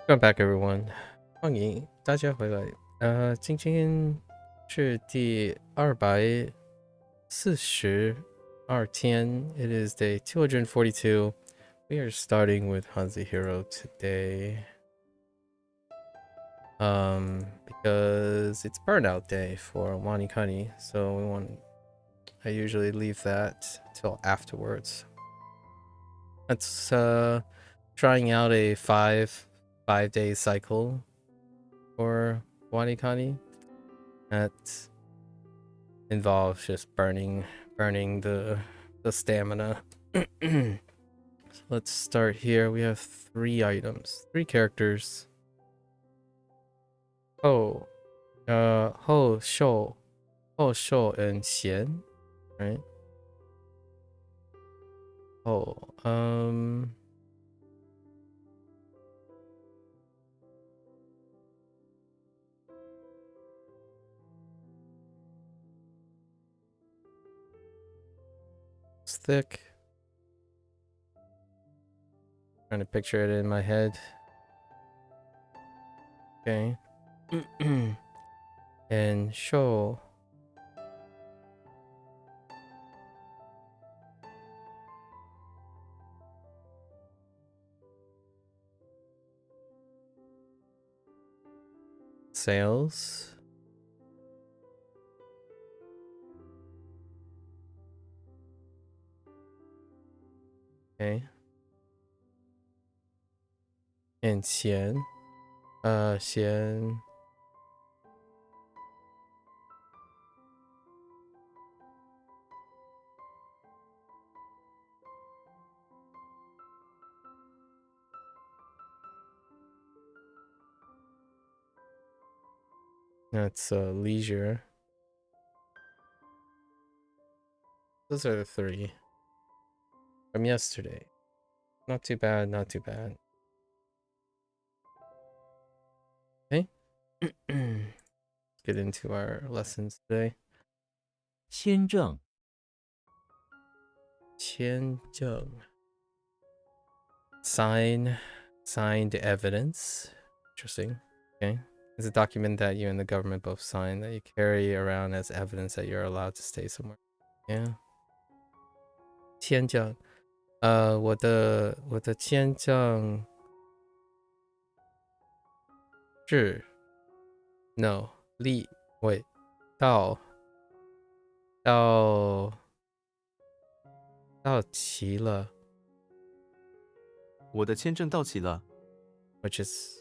Welcome back, everyone. 欢迎大家回来。今天是第242天. It is day 242. We are starting with HanziHero today. Because it's burnout day for Wanikani, so I usually leave that till afterwards. That's trying out a five-day cycle for Wanikani that involves just burning the stamina. So let's start here. We have 3 items, 3 characters. Ho, Shou, and Xian, right? It's thick. Trying to picture it in my head. Okay. And Shou. Sales. Okay. And Xian. Xian. That's leisure. Those are the 3 from yesterday. Not too bad, not too bad. Okay. Let's get into our lessons today. 签证签证. Signed evidence. Interesting. Okay. It's a document that you and the government both sign that you carry around as evidence that you're allowed to stay somewhere. Yeah. 签证. 我的签证是 no 到期了 我的签证到期了 which is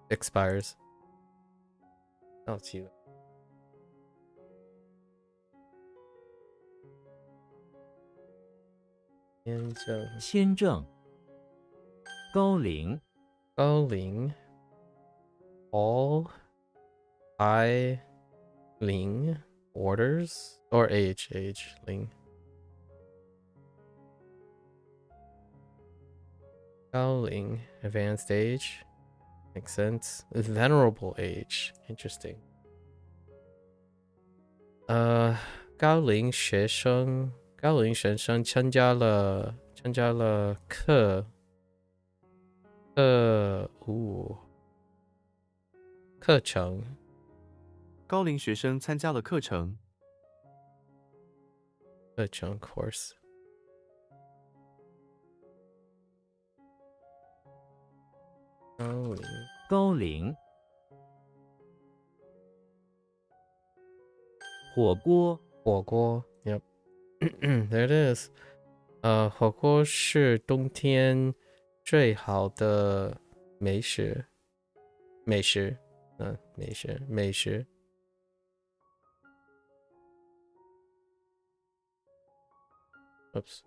expires 到期了签证高龄高龄 all I 龄 orders or age 龄高龄 advanced age makes sense. Venerable age, interesting. 高龄学生参加了课程高龄学生参加了课程 course. 高龄火锅 Yep. There it is. 火锅是冬天最好的美食。美食 Oops.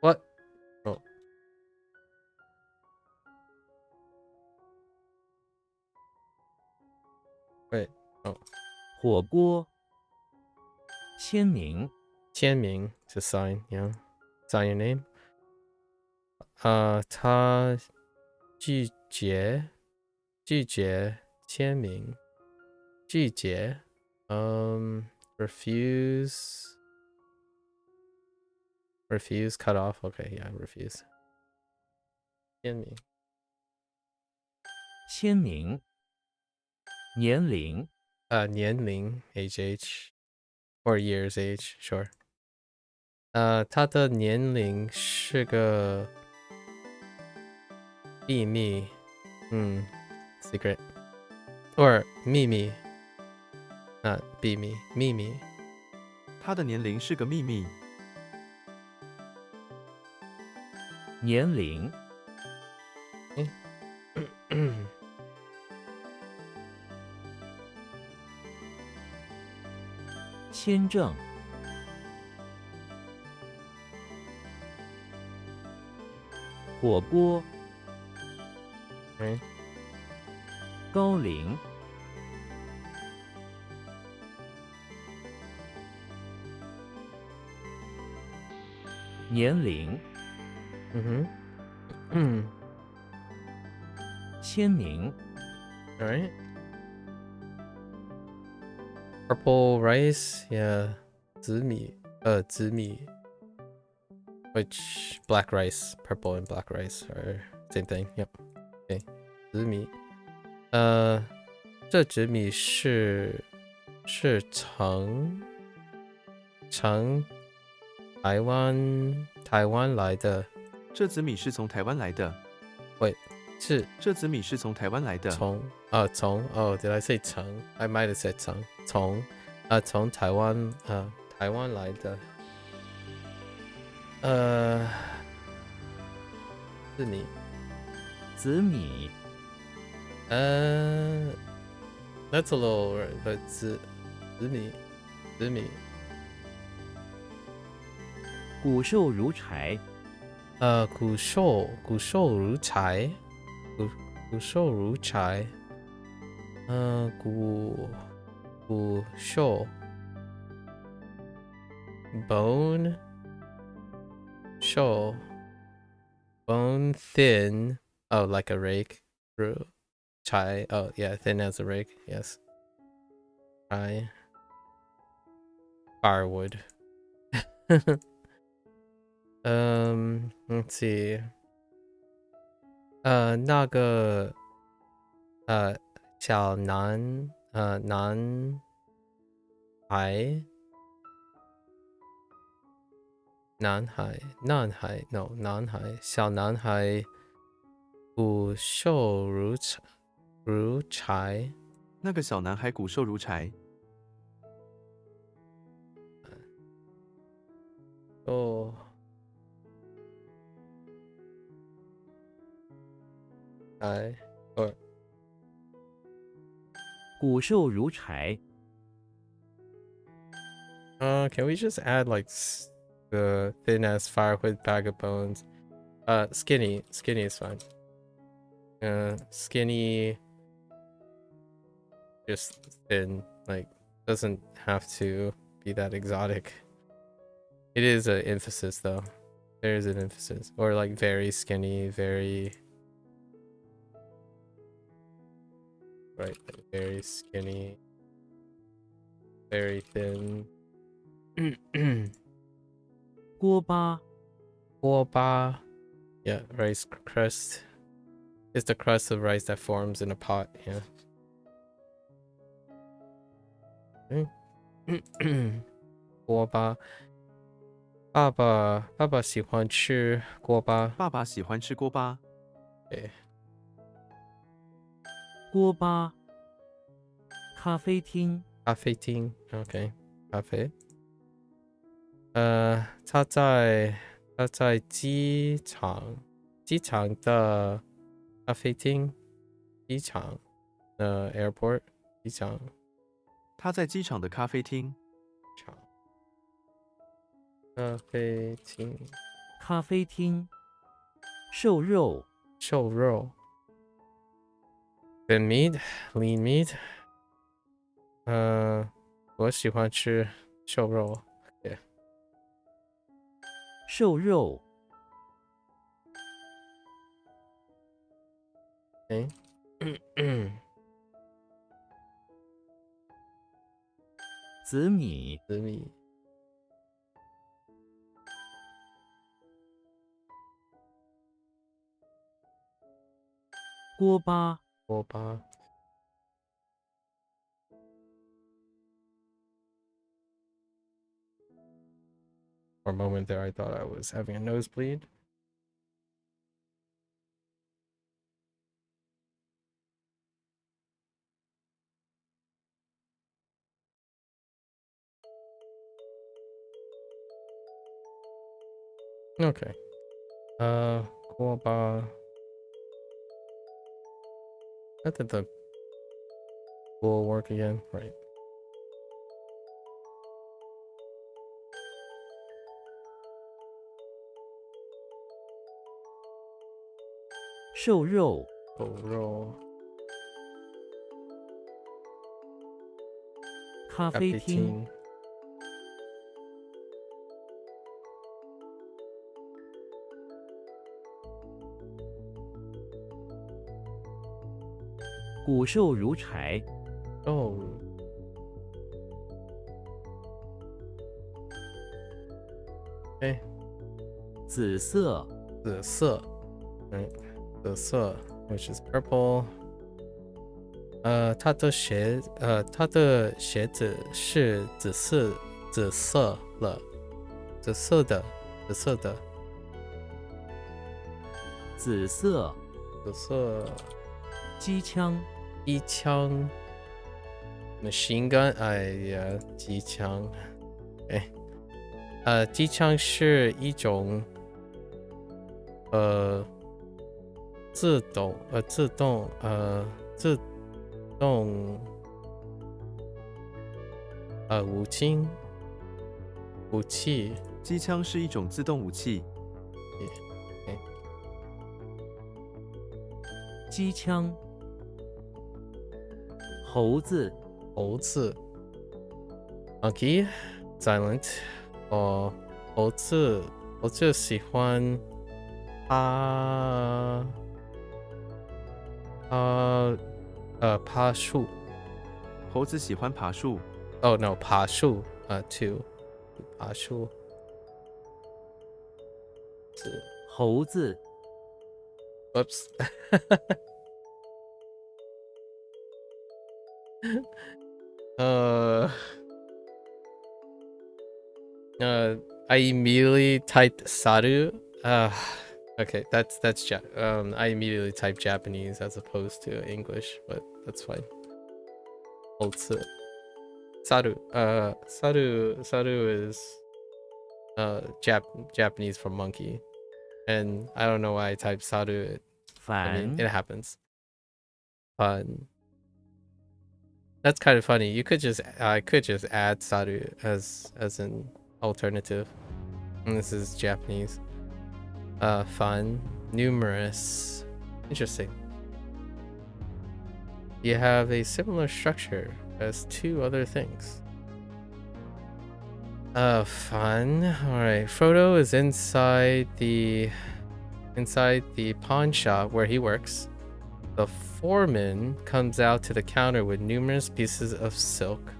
What? Oh. Wait. Oh. 火锅签名签名 to sign, yeah. Sign your name. 他拒绝签名。拒绝 refuse cut off. Okay, yeah, refuse. 签名。签名。年龄。年龄 age or years age sure。他的年龄是个秘密，secret or 秘密，not 秘密，秘密。他的年龄是个秘密。年龄。签证。火锅。高龄。年龄。签名。 All right. Purple rice, yeah. 紫米, which black rice, purple and black rice are same thing. Yep. Okay. 紫米. 这紫米是从台湾来的。这紫米是从台湾来的。这紫米是从台湾来的。did I say 从 I might have said 从台湾来的。紫米。That's a little but 紫米。骨瘦如柴。骨瘦如柴。骨瘦如柴。骨瘦 bone 瘦 bone thin, oh like a rake. Chai, oh yeah, thin as a rake, yes. Chai firewood. Let's see. 那个小男孩 no 男孩小男孩骨瘦如柴。那个小男孩骨瘦如柴。骨瘦如柴。Can we just add like the thin as firewood bag of bones? Skinny is fine. Skinny, just thin, like doesn't have to be that exotic. It is an emphasis though. There is an emphasis, or like very skinny, very right, like very skinny, very thin. 锅巴。Yeah, rice crust. It's the crust of rice that forms in a pot, yeah. 锅巴。爸爸喜欢吃锅巴。爸爸喜欢吃锅巴。对。锅巴。咖啡厅。OK， 咖啡。他在机场的咖啡厅。airport 机场。他在机场的咖啡厅。咖啡厅。瘦肉。Thin meat, lean meat. 我喜欢吃瘦肉。Yeah. 瘦肉。紫米。锅巴，锅巴。For a moment there, I thought I was having a nosebleed. Okay. 锅巴。How did the will work again? Right. 瘦肉，狗肉。咖啡厅，骨瘦如柴，哦。哎，紫色，紫色。Right. 紫色 which is purple. 他的鞋子是紫色了，紫色的。紫色，机枪， machine gun. 哎呀，机枪。哎，机枪是一种自动武器。机枪是一种自动武器。机枪，猴子， monkey. Silent. 猴子喜欢爬树。猴子喜欢爬树。Oh no, 爬树。to 爬树。猴子， Whoops. I immediately typed Saru. Okay, that's I immediately typed Japanese as opposed to English, but that's fine. Holtsu. Saru. Saru is Japanese for monkey, and I don't know why I typed Saru. I mean, 反 it happens. Fun. That's kind of funny. I could just add Saru as an alternative. And this is Japanese. Fun. Numerous. Interesting. You have a similar structure as two other things. Fun. Alright. Frodo is inside the pawn shop where he works. The foreman comes out to the counter with numerous pieces of silk.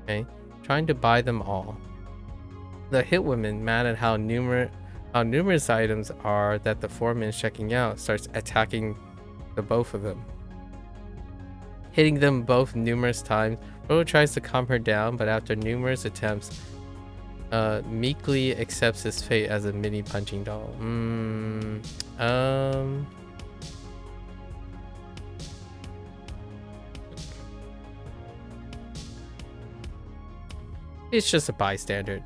Okay. Trying to buy them all. The hitwoman, mad at how numerous items are that the foreman is checking out, starts attacking the both of them, hitting them both numerous times. Frodo tries to calm her down, but after numerous attempts, meekly accepts his fate as a mini punching doll. It's just a bystander,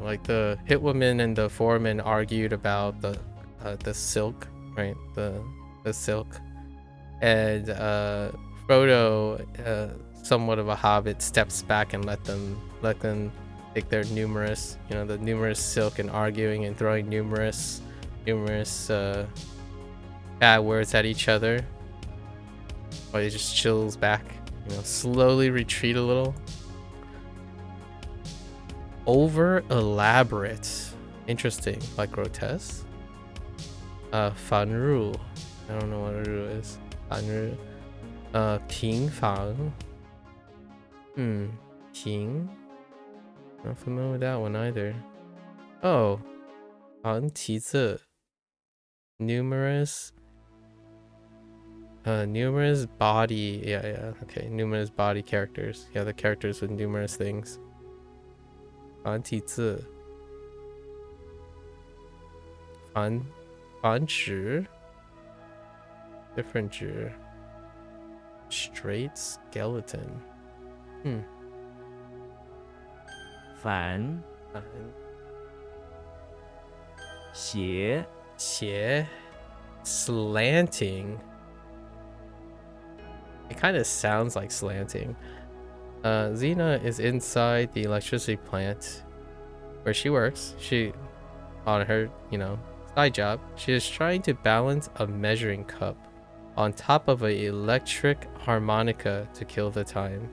like the hitwoman and the foreman argued about the silk, right? The silk, and Frodo, somewhat of a hobbit, steps back and let them take their numerous, the numerous silk, and arguing and throwing numerous bad words at each other, while he just chills back, slowly retreat a little. Over elaborate. Interesting. Like grotesque. Fanru. I don't know what a ru is. Fanru. King Fang. King. Not familiar with that one either. Oh. Han Tizi. Numerous. Numerous body. Yeah. Okay, numerous body characters. Yeah, the characters with numerous things. 繁体字。繁殖 different 值 straight skeleton 反斜 斜 slanting. It kind of sounds like slanting. Xena is inside the electricity plant where she works. She on her, side job, she is trying to balance a measuring cup on top of an electric harmonica to kill the time.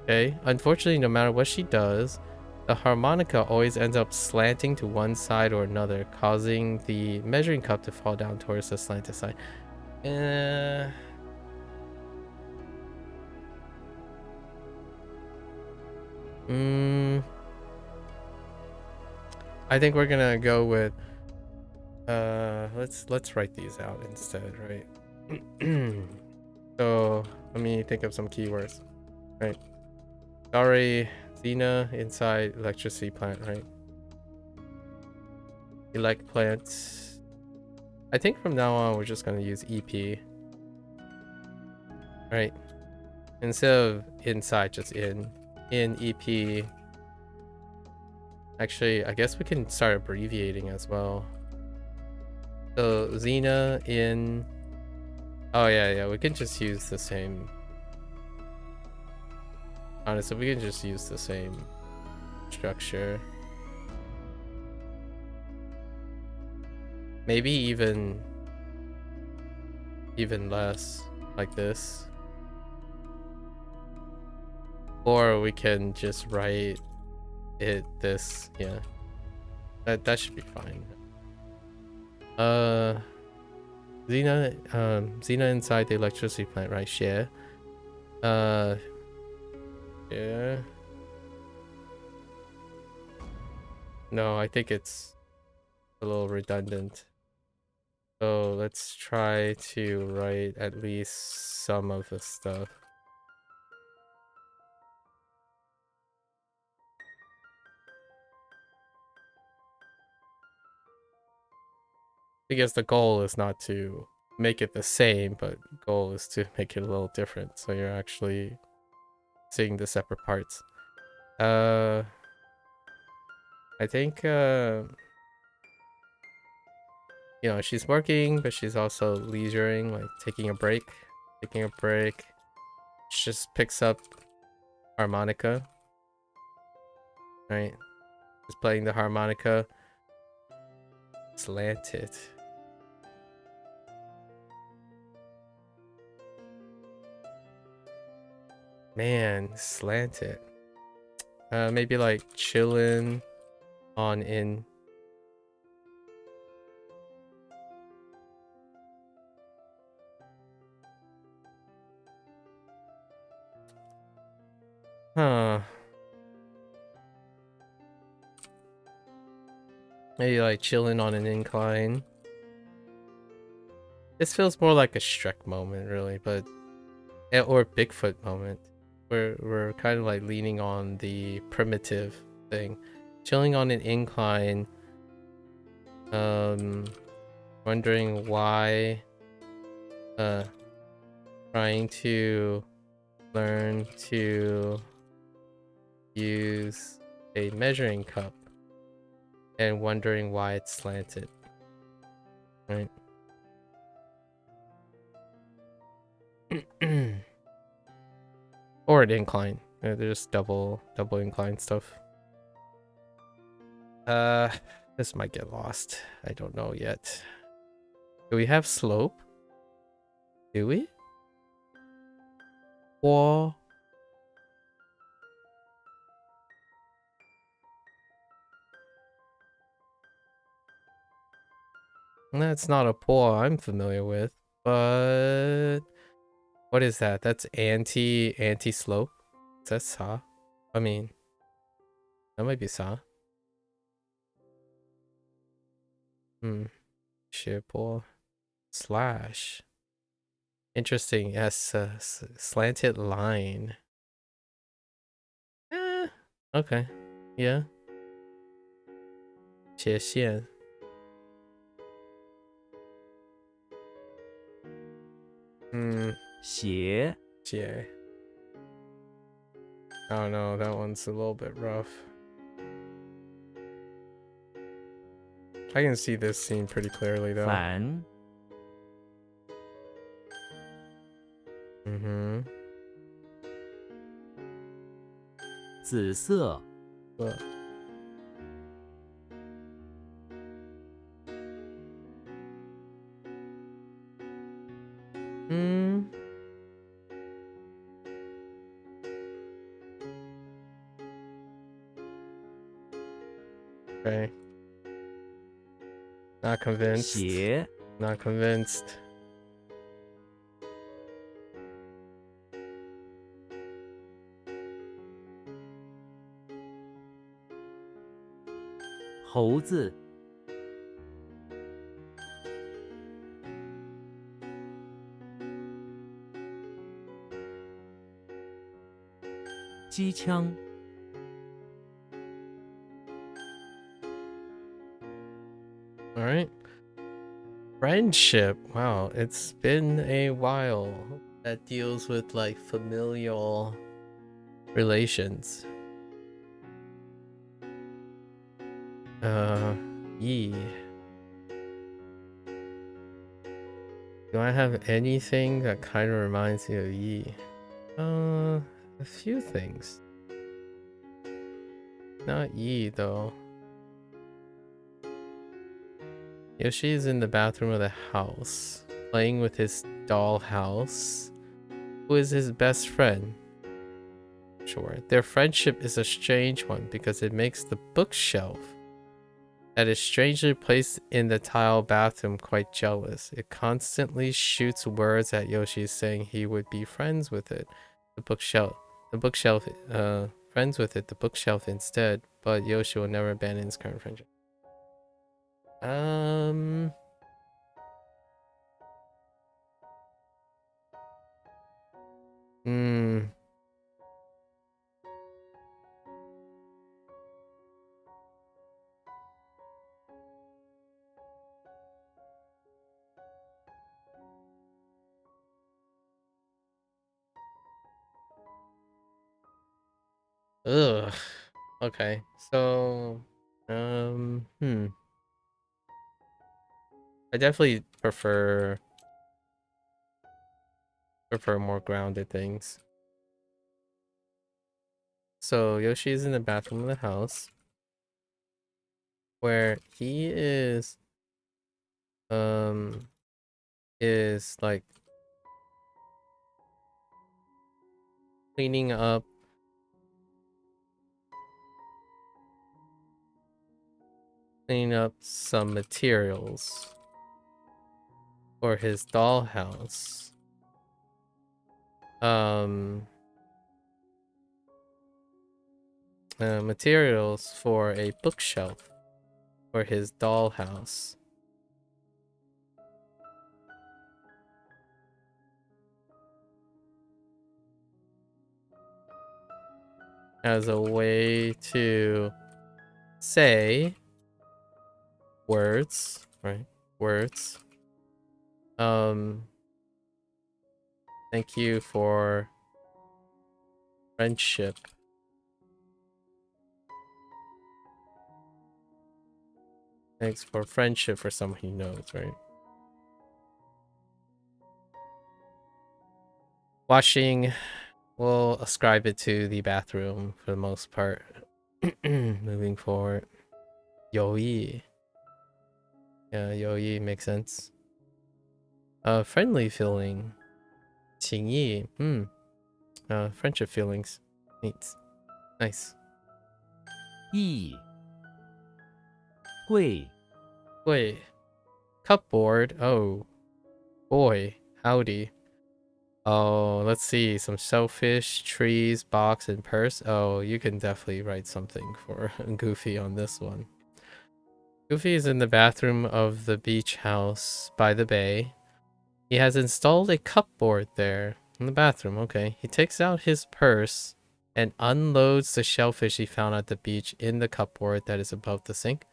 Okay, unfortunately, no matter what she does, the harmonica always ends up slanting to one side or another, causing the measuring cup to fall down towards the slanted side. I think we're gonna go with let's write these out instead, right? So let me think of some keywords. Right. Sorry, Xena inside electricity plant, right? Elect plant. I think from now on we're just gonna use EP. Right. Instead of inside, just in EP. Actually, I guess we can start abbreviating as well. So Xena in. Oh yeah, we can just use the same. Honestly, we can just use the same structure. Maybe even less, like this. Or we can just write it this, yeah. That should be fine. Xena inside the electricity plant, right? Share. Yeah. No, I think it's a little redundant. So let's try to write at least some of the stuff. Because the goal is not to make it the same, but goal is to make it a little different. So you're actually seeing the separate parts. I think she's working, but she's also leisuring, like taking a break. She just picks up harmonica. Right? Just playing the harmonica. Slanted. Man, slanted. Maybe like chillin' on in. Huh. Maybe like chilling on an incline. This feels more like a Shrek moment, really, but or Bigfoot moment. We're kind of like leaning on the primitive thing, chilling on an incline. Wondering why. Trying to learn to use a measuring cup and wondering why it's slanted. Right? Or an incline. They're just double incline stuff. This might get lost. I don't know yet. Do we have slope? Do we? Wall. That's not a pool I'm familiar with, but what is that? That's anti slope. Is that Sa? I mean, that might be Sa. Sheer pool. Slash. Interesting. Yes, slanted line. Okay. Yeah. 斜线.斜 I don't know. That one's a little bit rough. I can see this scene pretty clearly, though. 反 紫色 Look. Okay. Not convinced. 斜 Not convinced. 猴子 机枪 All right. Friendship. Wow, it's been a while that deals with like familial relations. Yi. Do I have anything that kind of reminds you of Yi? A few things. Not Yi though. Yoshi is in the bathroom of the house, playing with his dollhouse, who is his best friend. Sure, their friendship is a strange one because it makes the bookshelf that is strangely placed in the tile bathroom quite jealous. It constantly shoots words at Yoshi saying he would be friends with it. The bookshelf, friends with it, the bookshelf instead, but Yoshi will never abandon his current friendship. Ugh. Okay. So, I definitely prefer more grounded things. So Yoshi is in the bathroom of the house where he is like cleaning up some materials for his dollhouse. Materials for a bookshelf for his dollhouse. As a way to say words, right? Words. Thank you for friendship. Thanks for friendship for someone he knows, right? Washing, we'll ascribe it to the bathroom for the most part. Moving forward. Yoi. Yeah, Yoi makes sense. Friendly feeling. 情谊. Friendship feelings. Neat. Nice. 易贵 Wait. Cupboard. Oh. Boy. Howdy. Oh, let's see. Some shellfish, trees, box, and purse. Oh, you can definitely write something for Goofy on this one. Goofy is in the bathroom of the beach house by the bay, He has installed a cupboard there in the bathroom. Okay. He takes out his purse and unloads the shellfish he found at the beach in the cupboard that is above the sink.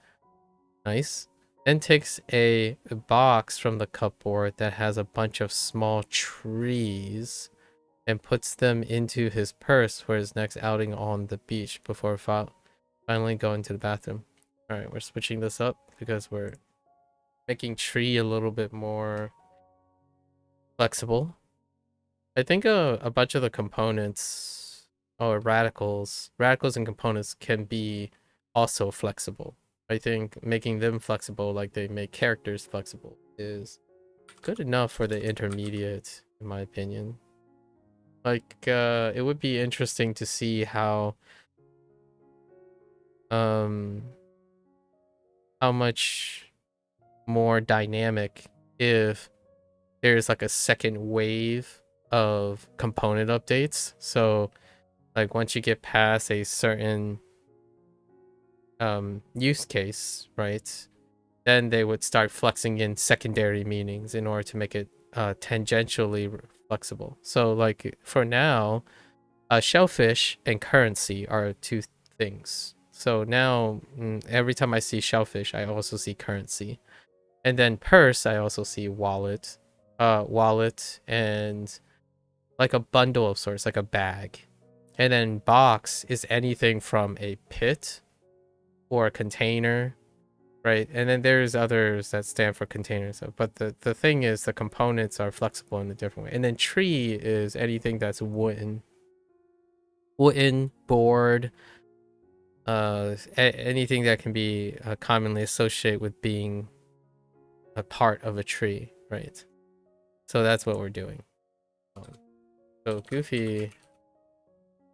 Nice. Then takes a box from the cupboard that has a bunch of small trees and puts them into his purse for his next outing on the beach before finally going to the bathroom. All right, we're switching this up because we're making tree a little bit more flexible. I think a bunch of the components or radicals and components can be also flexible. I think making them flexible like they make characters flexible is good enough for the intermediate, in my opinion. Like, it would be interesting to see how much more dynamic if there's like a second wave of component updates. So like once you get past a certain use case, right, then they would start flexing in secondary meanings in order to make it tangentially flexible. So like for now, shellfish and currency are two things. So now every time I see shellfish, I also see currency. And then purse, I also see wallet and like a bundle of sorts, like a bag. And then box is anything from a pit or a container, right? And then there's others that stand for containers. But the thing is the components are flexible in a different way. And then tree is anything that's wooden, board, anything that can be commonly associated with being a part of a tree, right? So that's what we're doing. So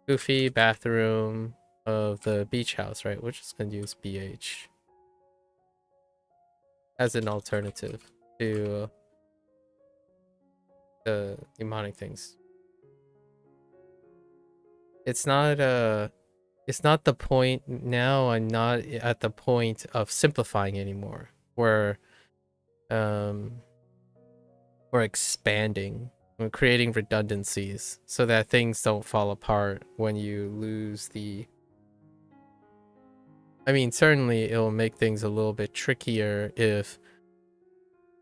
Goofy bathroom of the beach house, right? We're just gonna use BH as an alternative to the mnemonic things. It's not the point now. I'm not at the point of simplifying anymore. We're expanding. We're creating redundancies so that things don't fall apart when you lose the. I mean, certainly it'll make things a little bit trickier if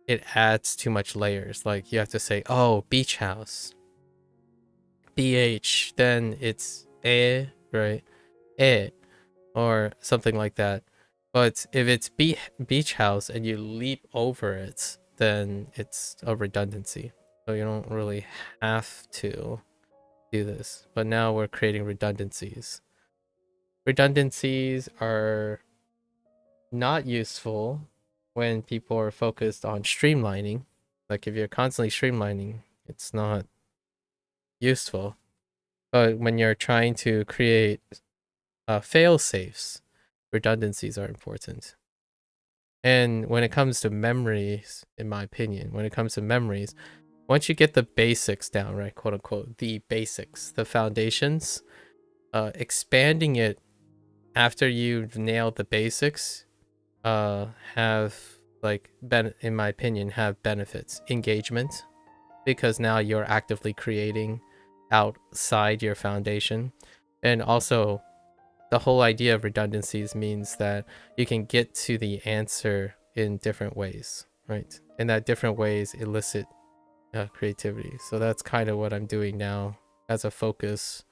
it adds too much layers. Like you have to say, oh, beach house, BH, then it's right? Or something like that. But if it's beach house and you leap over it, then it's a redundancy. So you don't really have to do this. But now we're creating redundancies. Redundancies are not useful when people are focused on streamlining. Like if you're constantly streamlining, it's not useful. But when you're trying to create fail safes, redundancies are important. And when it comes to memories, in my opinion, once you get the basics down, right, quote unquote, the basics, the foundations, expanding it after you've nailed the basics, have like in my opinion, have benefits. Engagement, because now you're actively creating outside your foundation, and also the whole idea of redundancies means that you can get to the answer in different ways, right? And that different ways elicit creativity. So that's kind of what I'm doing now as a focus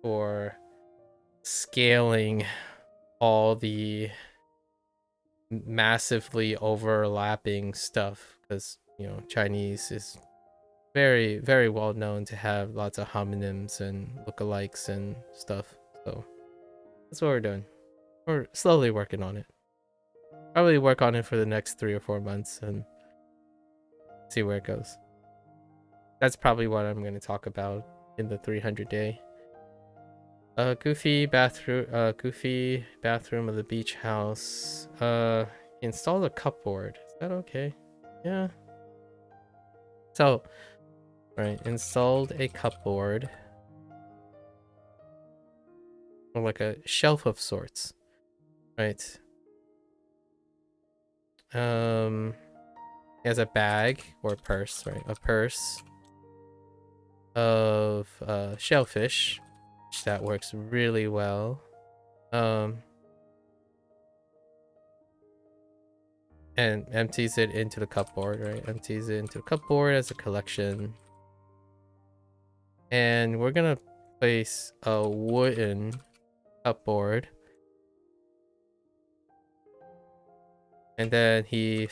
for scaling all the massively overlapping stuff, because Chinese is very, very well known to have lots of homonyms and lookalikes and stuff. So that's what we're doing. We're slowly working on it. Probably work on it for the next 3 or 4 months and see where it goes. That's probably what I'm going to talk about in the 300 day. Goofy bathroom of the beach house. Install a cupboard. Is that okay? Yeah. So, right, installed a cupboard. Or like a shelf of sorts. Right. He has a bag or purse, right? A purse of shellfish, which that works really well. And empties it into the cupboard, right? Empties it into the cupboard as a collection. And we're gonna place a wooden cupboard. And then he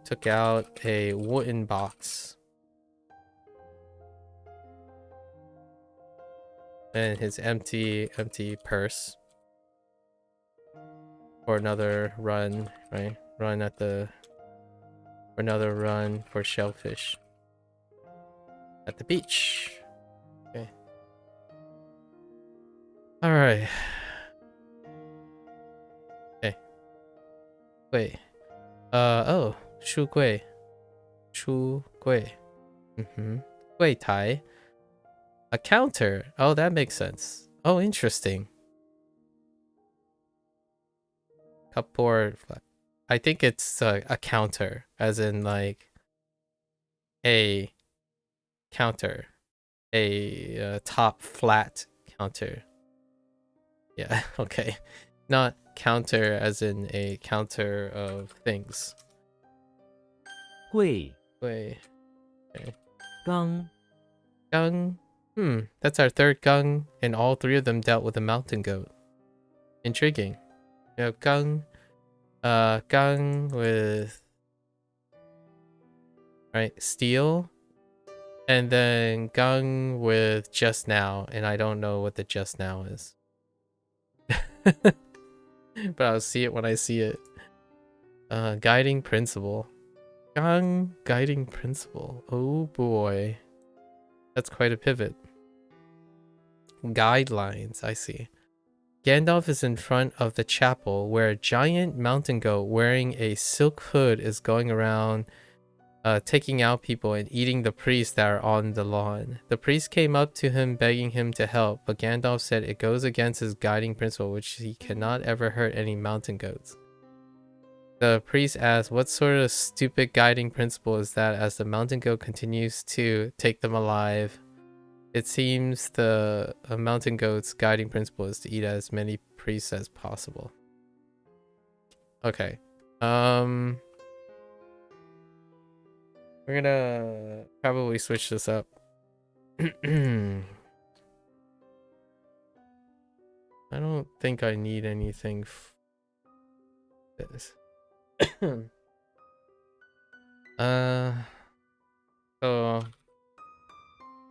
took out a wooden box. And his empty purse. For another run, right? For another run for shellfish. At the beach. Okay. Alright. Okay. Wait. Oh. Shu Gui. Shu Gui. Gui Tai. A counter. Oh, that makes sense. Oh, interesting. Cupboard. I think it's a counter. As in, like, a counter. A top flat counter. Yeah, okay. Not counter as in a counter of things. 贵 Wait. Okay. 刚 Gung. That's our third gung, and all three of them dealt with a mountain goat. Intriguing. You know, gung with right steel, and then gung with just now, and I don't know what the just now is. But I'll see it when I see it. Guiding principle. Gung guiding principle. Oh boy. That's quite a pivot. Guidelines, I see. Gandalf is in front of the chapel where a giant mountain goat wearing a silk hood is going around taking out people and eating the priests that are on the lawn. The priest came up to him begging him to help, but Gandalf said it goes against his guiding principle, which he cannot ever hurt any mountain goats. The priest asked, what sort of stupid guiding principle is that, as the mountain goat continues to take them alive? It seems the mountain goat's guiding principle is to eat as many priests as possible. Okay. We're gonna probably switch this up. I don't think I need anything this. So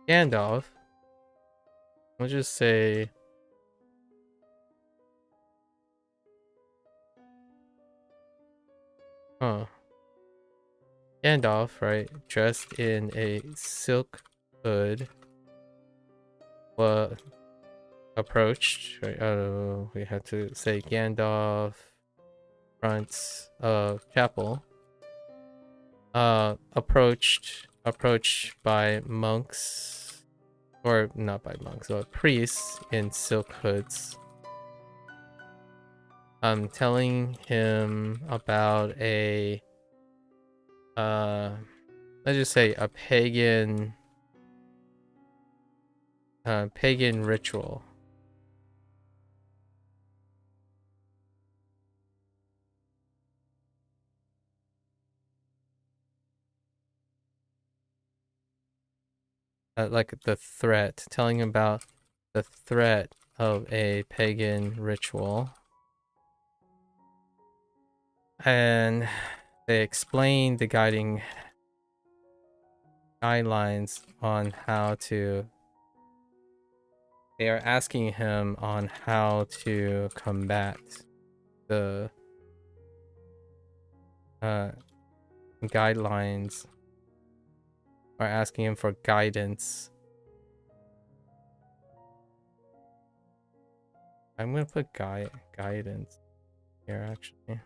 Gandalf, I'll just say Gandalf, right, dressed in a silk hood, approached, right, we have to say Gandalf fronts chapel, approached by monks, or not by monks, but priests in silk hoods. I'm telling him about a let's just say a pagan ritual. Like the threat, telling him about the threat of a pagan ritual. And they explain the guidelines on how to. They are asking him on how to combat the guidelines. Are asking him for guidance. I'm gonna put guidance here actually.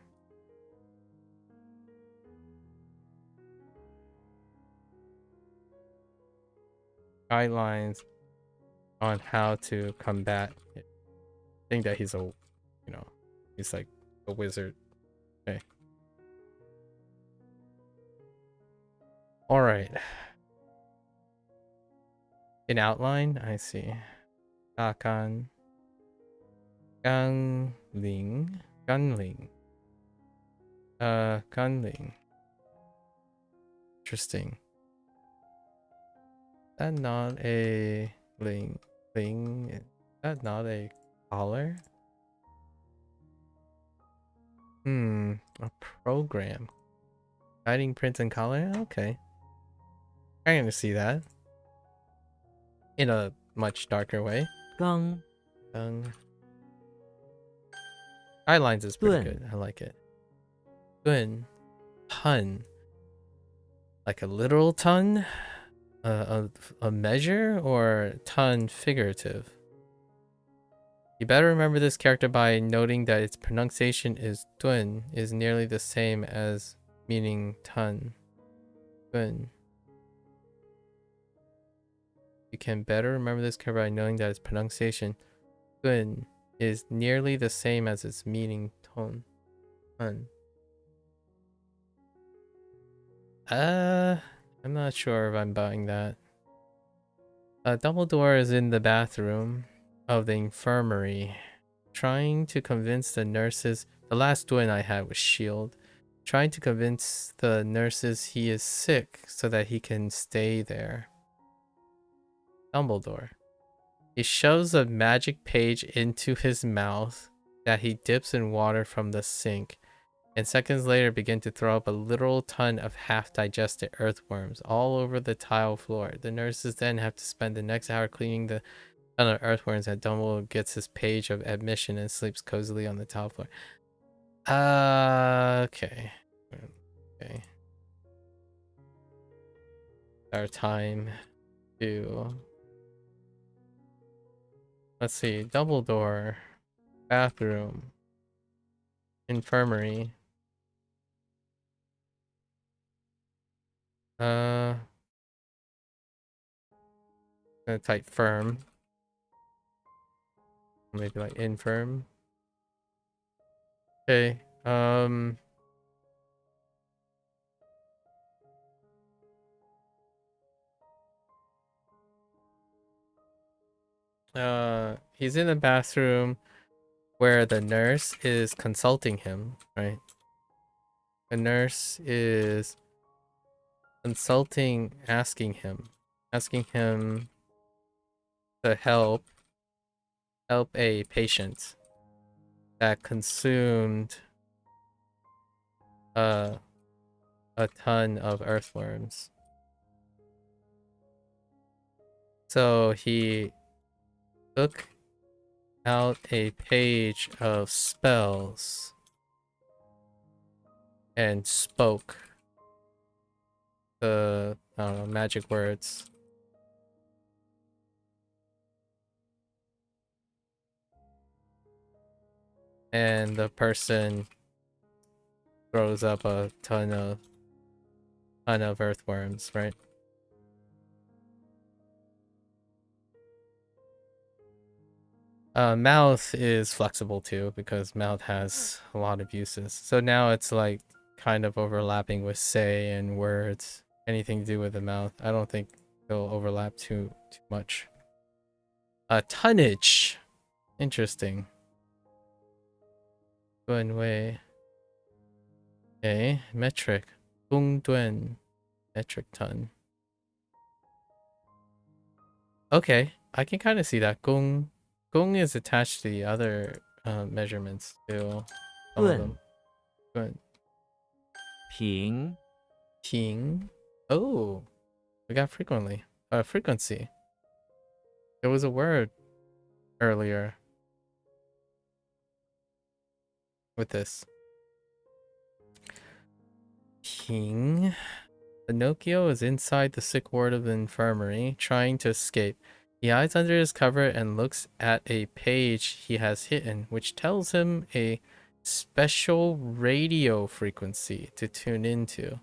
Guidelines on how to combat it. I think that he's he's like a wizard. Okay. All right. In outline, I see. Dakan. Gunling. Gunling. Gunling. Interesting. That not a thing? Is that not a collar? A program. Guiding print and collar? Okay. I'm gonna see that. In a much darker way. 刚 Guidelines is pretty 盾 good. I like it. Gun. Ton. Like a literal ton? A measure, or ton figurative? You better remember this character by noting that its pronunciation is dun, is nearly the same as meaning ton. Dun. You can better remember this character by knowing that its pronunciation dun is nearly the same as its meaning ton. Ton. I'm not sure if I'm buying that. Dumbledore is in the bathroom of the infirmary, trying to convince the nurses. The last twin I had was Shield, trying to convince the nurses he is sick so that he can stay there. Dumbledore. He shoves a magic page into his mouth that he dips in water from the sink, and seconds later begin to throw up a literal ton of half-digested earthworms all over the tile floor. The nurses then have to spend the next hour cleaning the ton of earthworms, and Dumbledore gets his page of admission and sleeps cozily on the tile floor. Okay. Okay. Our time to... Let's see. Dumbledore. Bathroom. Infirmary. Gonna type firm. Maybe like infirm. Okay. He's in the bathroom where the nurse is consulting him, right? The nurse is consulting, asking him to help a patient that consumed a ton of earthworms. So he took out a page of spells and spoke the, I don't know, magic words. And the person throws up a ton of earthworms, right? Mouth is flexible too, because mouth has a lot of uses. So now it's like kind of overlapping with say and words. Anything to do with the mouth. I don't think they'll overlap too much. Tonnage. Interesting. Duan Wei. Okay, metric. Gung Duan. Metric ton. Okay, I can kind of see that. Gung is attached to the other measurements too. Some of them. Duan. Ping. Ping. Oh, we got frequently. Frequency. There was a word earlier with this. Ping. Pinocchio is inside the sick ward of the infirmary, trying to escape. He hides under his cover and looks at a page he has hidden, which tells him a special radio frequency to tune into.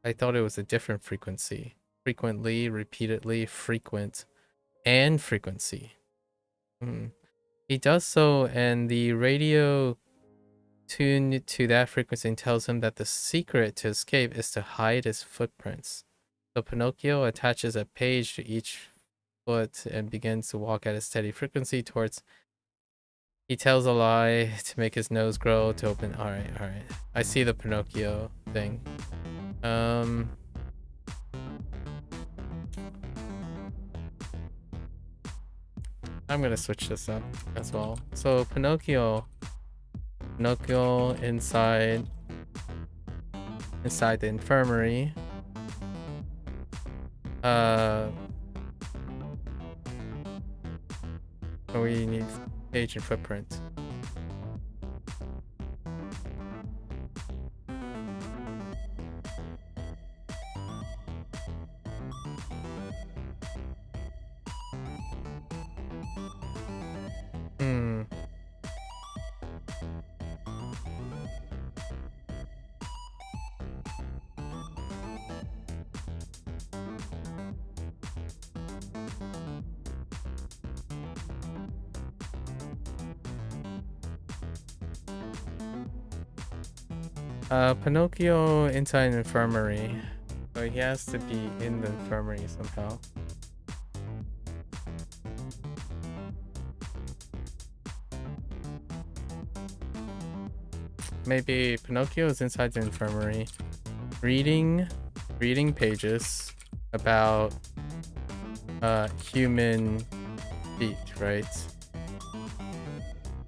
I thought it was a different frequency. Frequently, repeatedly, frequent, and frequency. He does so, and the radio tuned to that frequency and tells him that the secret to escape is to hide his footprints. So Pinocchio attaches a page to each foot and begins to walk at a steady frequency towards. He tells a lie to make his nose grow to open. All right. I see the Pinocchio thing. I'm gonna switch this up as well. So Pinocchio inside the infirmary. We need page and footprint. Pinocchio inside an infirmary. So he has to be in the infirmary somehow. Maybe Pinocchio is inside the infirmary, reading pages about human feet, right?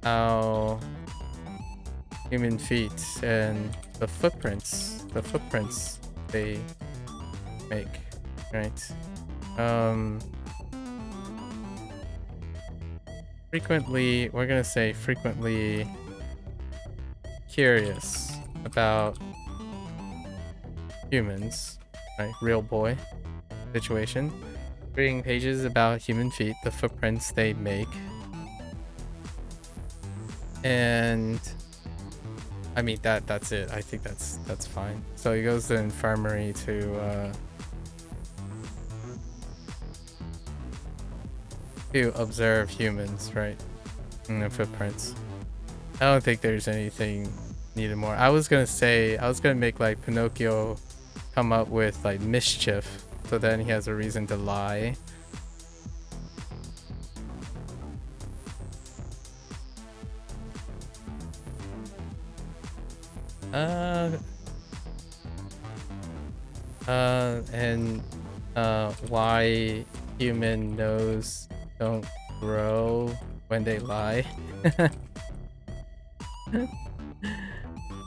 How human feet and the footprints they make, right? Frequently, we're gonna say frequently curious about humans, right? Real boy situation. Reading pages about human feet, the footprints they make. And I mean that's it. I think that's fine. So he goes to the infirmary to observe humans, right? And the footprints. I don't think there's anything needed more. I was gonna make like Pinocchio come up with like mischief, so then he has a reason to lie. And why human nose don't grow when they lie.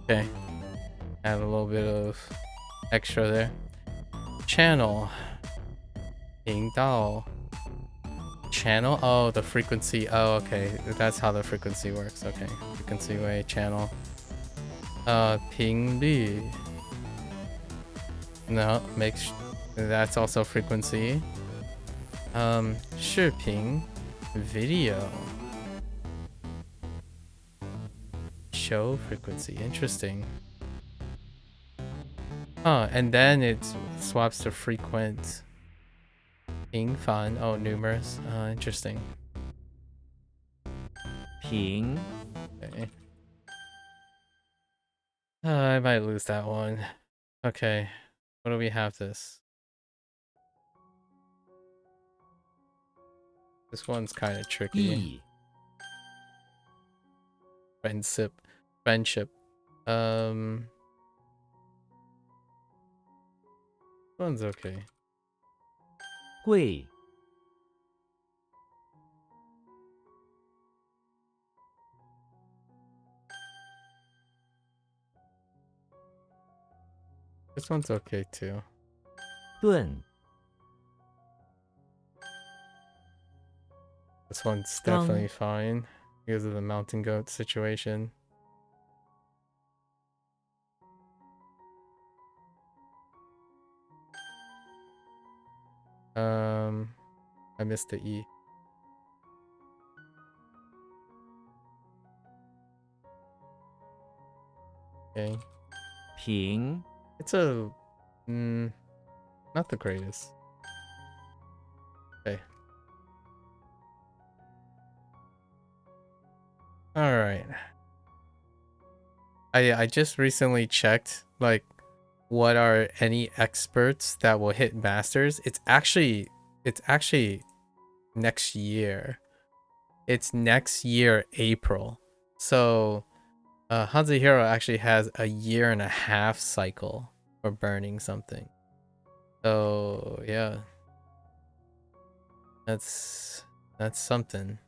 Okay, add a little bit of extra there. Channel. 频道. Channel? Oh, the frequency. Oh, okay. That's how the frequency works. Okay. Frequency way channel. 频率. No, that's also frequency. 视频 video. Show frequency. Interesting. And then it swaps to frequent. 频繁. Oh, numerous. Interesting. 平 Okay. I might lose that one. Okay. What do we have this? This one's kind of tricky. 义 Friendship. This one's okay. 贵 This one's okay too. 盾 This one's definitely fine because of the mountain goat situation. I missed the E. Okay. 平 It's a not the greatest. Okay. All right. I just recently checked like what are any experts that will hit masters. It's actually next year. It's next year April. So HanziHero actually has a 1.5 year cycle for burning something. So yeah, that's something.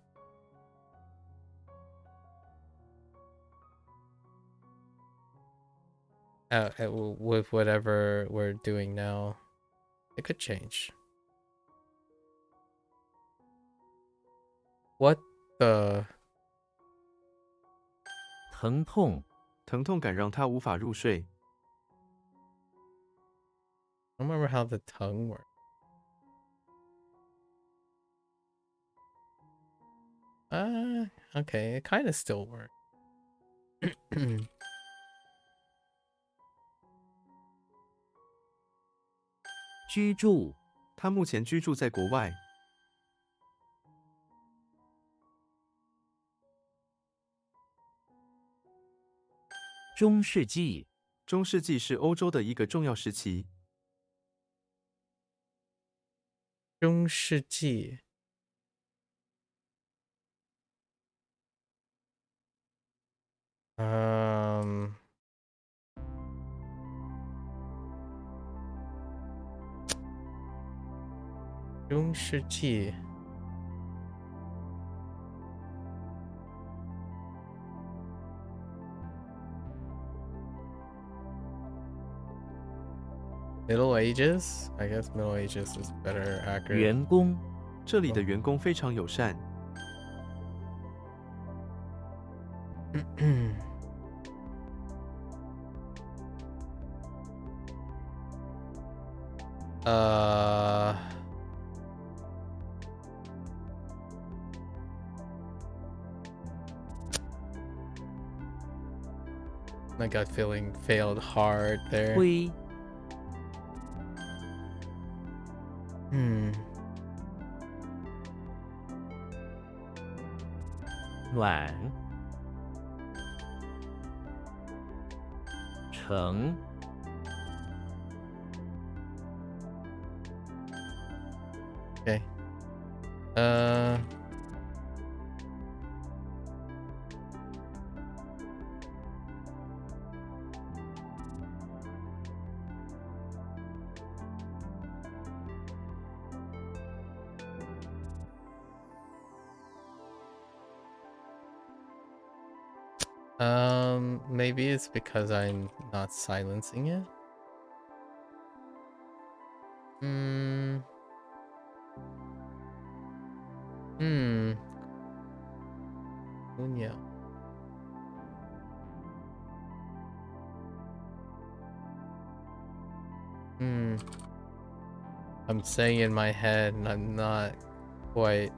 With whatever we're doing now, it could change. What the? 疼痛，疼痛感让他无法入睡。I don't remember how the tongue works. Okay, it kind of still works. 居住，他目前居住在国外。中世纪，中世纪是欧洲的一个重要时期。中世纪。中世纪。Middle Ages? I guess Middle Ages is better accurate. 员工，这里的员工非常友善。My gut feeling failed hard there. 灰，暖，橙， Okay. Maybe it's because I'm not silencing it. Yeah. I'm saying in my head and I'm not quite.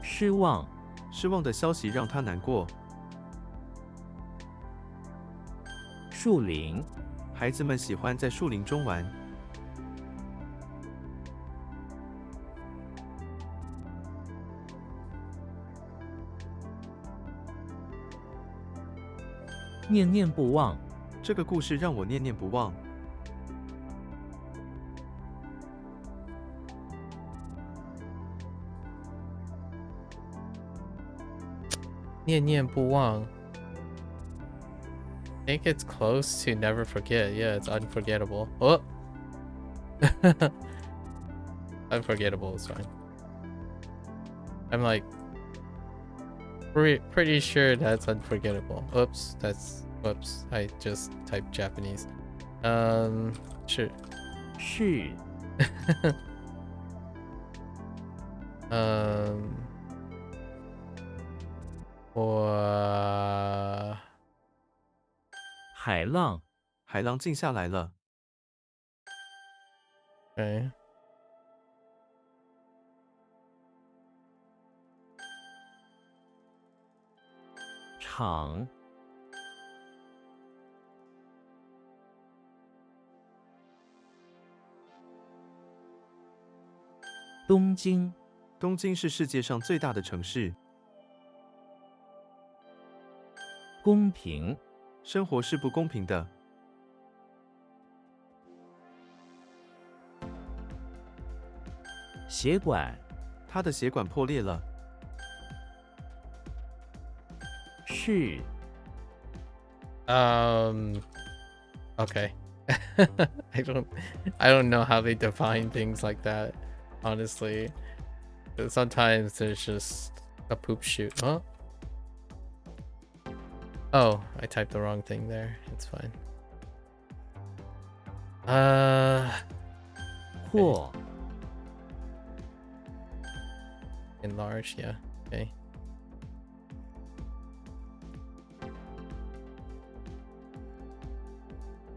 失望，失望的消息让他难过。树林，孩子们喜欢在树林中玩。念念不忘，这个故事让我念念不忘。念念不忘. I think it's close to never forget. Yeah, it's unforgettable. Oh! Unforgettable is fine. I'm like pretty sure that's unforgettable. Oops, whoops. I just typed Japanese. Sure. 是，我海浪，海浪静下来了。Okay. 场，东京，东京是世界上最大的城市。公平，生活是不公平的。血管，他的血管破裂了。是 Okay. I don't know how they define things like that, honestly. Sometimes there's just a poop shoot. Oh, I typed the wrong thing there. It's fine. 或 Enlarge, yeah. Okay.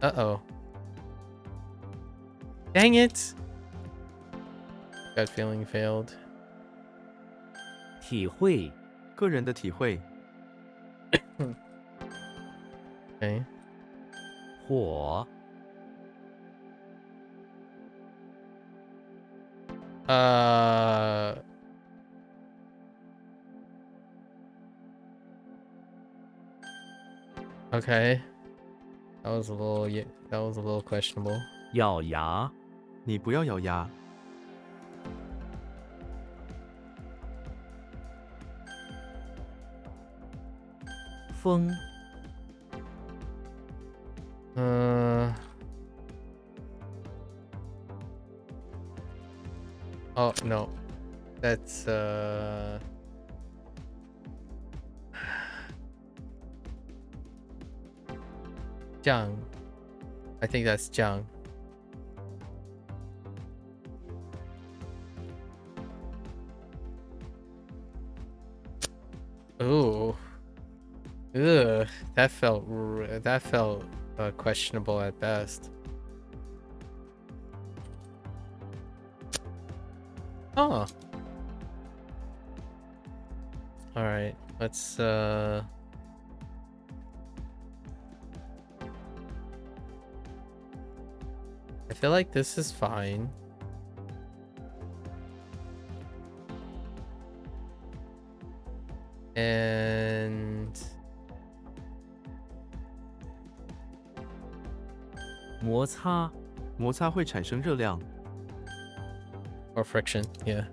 Uh-oh. Dang it! Gut feeling failed. 体会，个人的体会。Okay. 火 Okay. That was a little questionable. 咬牙，你不要咬牙。风 Oh no. That's Jiang. I think that's Jiang. Ooh. Ugh. That felt questionable at best. Oh. All right. Let's I feel like this is fine. And 摩擦，摩擦会产生热量。or friction, yeah.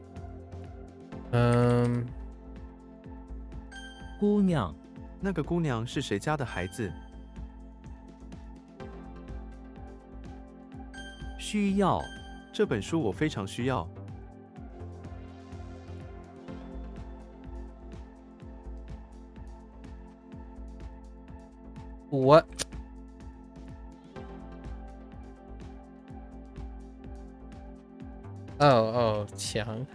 姑娘，那个姑娘是谁家的孩子？需要，这本书我非常需要。What? Oh, 强.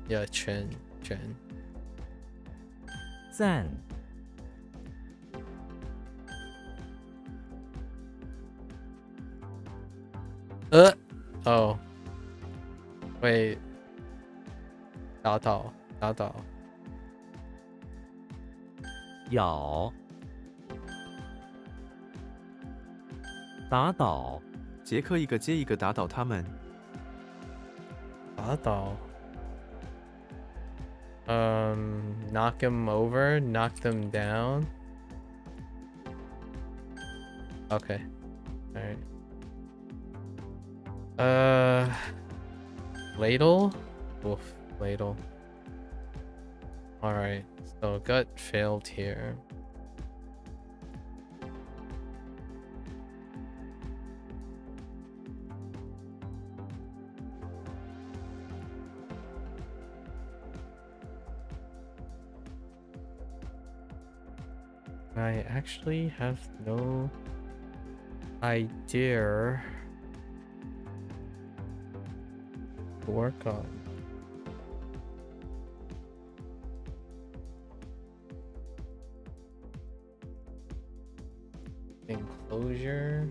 Yeah, 全. 赞， Oh. Wait. 打倒. 咬，打倒，杰克一个接一个打倒他们。打倒. Knock him over, knock them down. Okay. All right. Ladle? Oof, ladle. All right. So gut failed here. I actually have no idea to work on. Enclosure.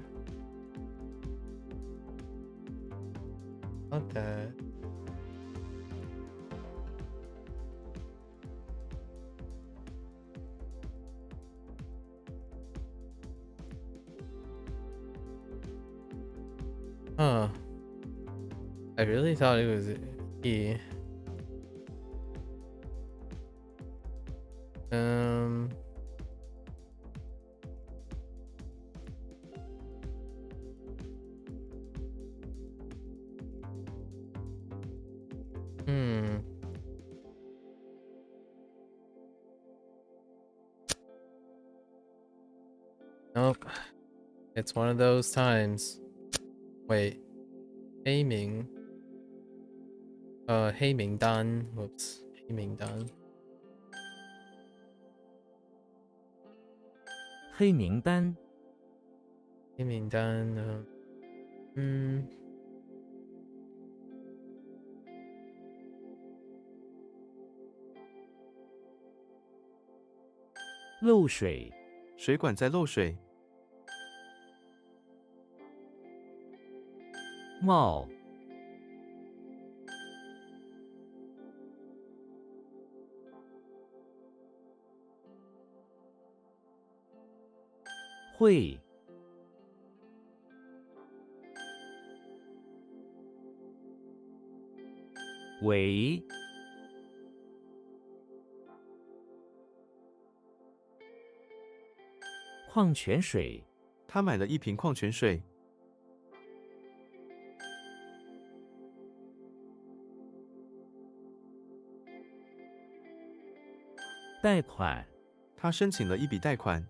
Not that. Huh. I really thought it was E. It's one of those times. Wait. 黑名. 黑名单. Whoops. 黑名单. 黑名单。黑名单呢？漏水。水管在漏水。冒。会。为。矿泉水。他买了一瓶矿泉水。贷款。他申请了一笔贷款。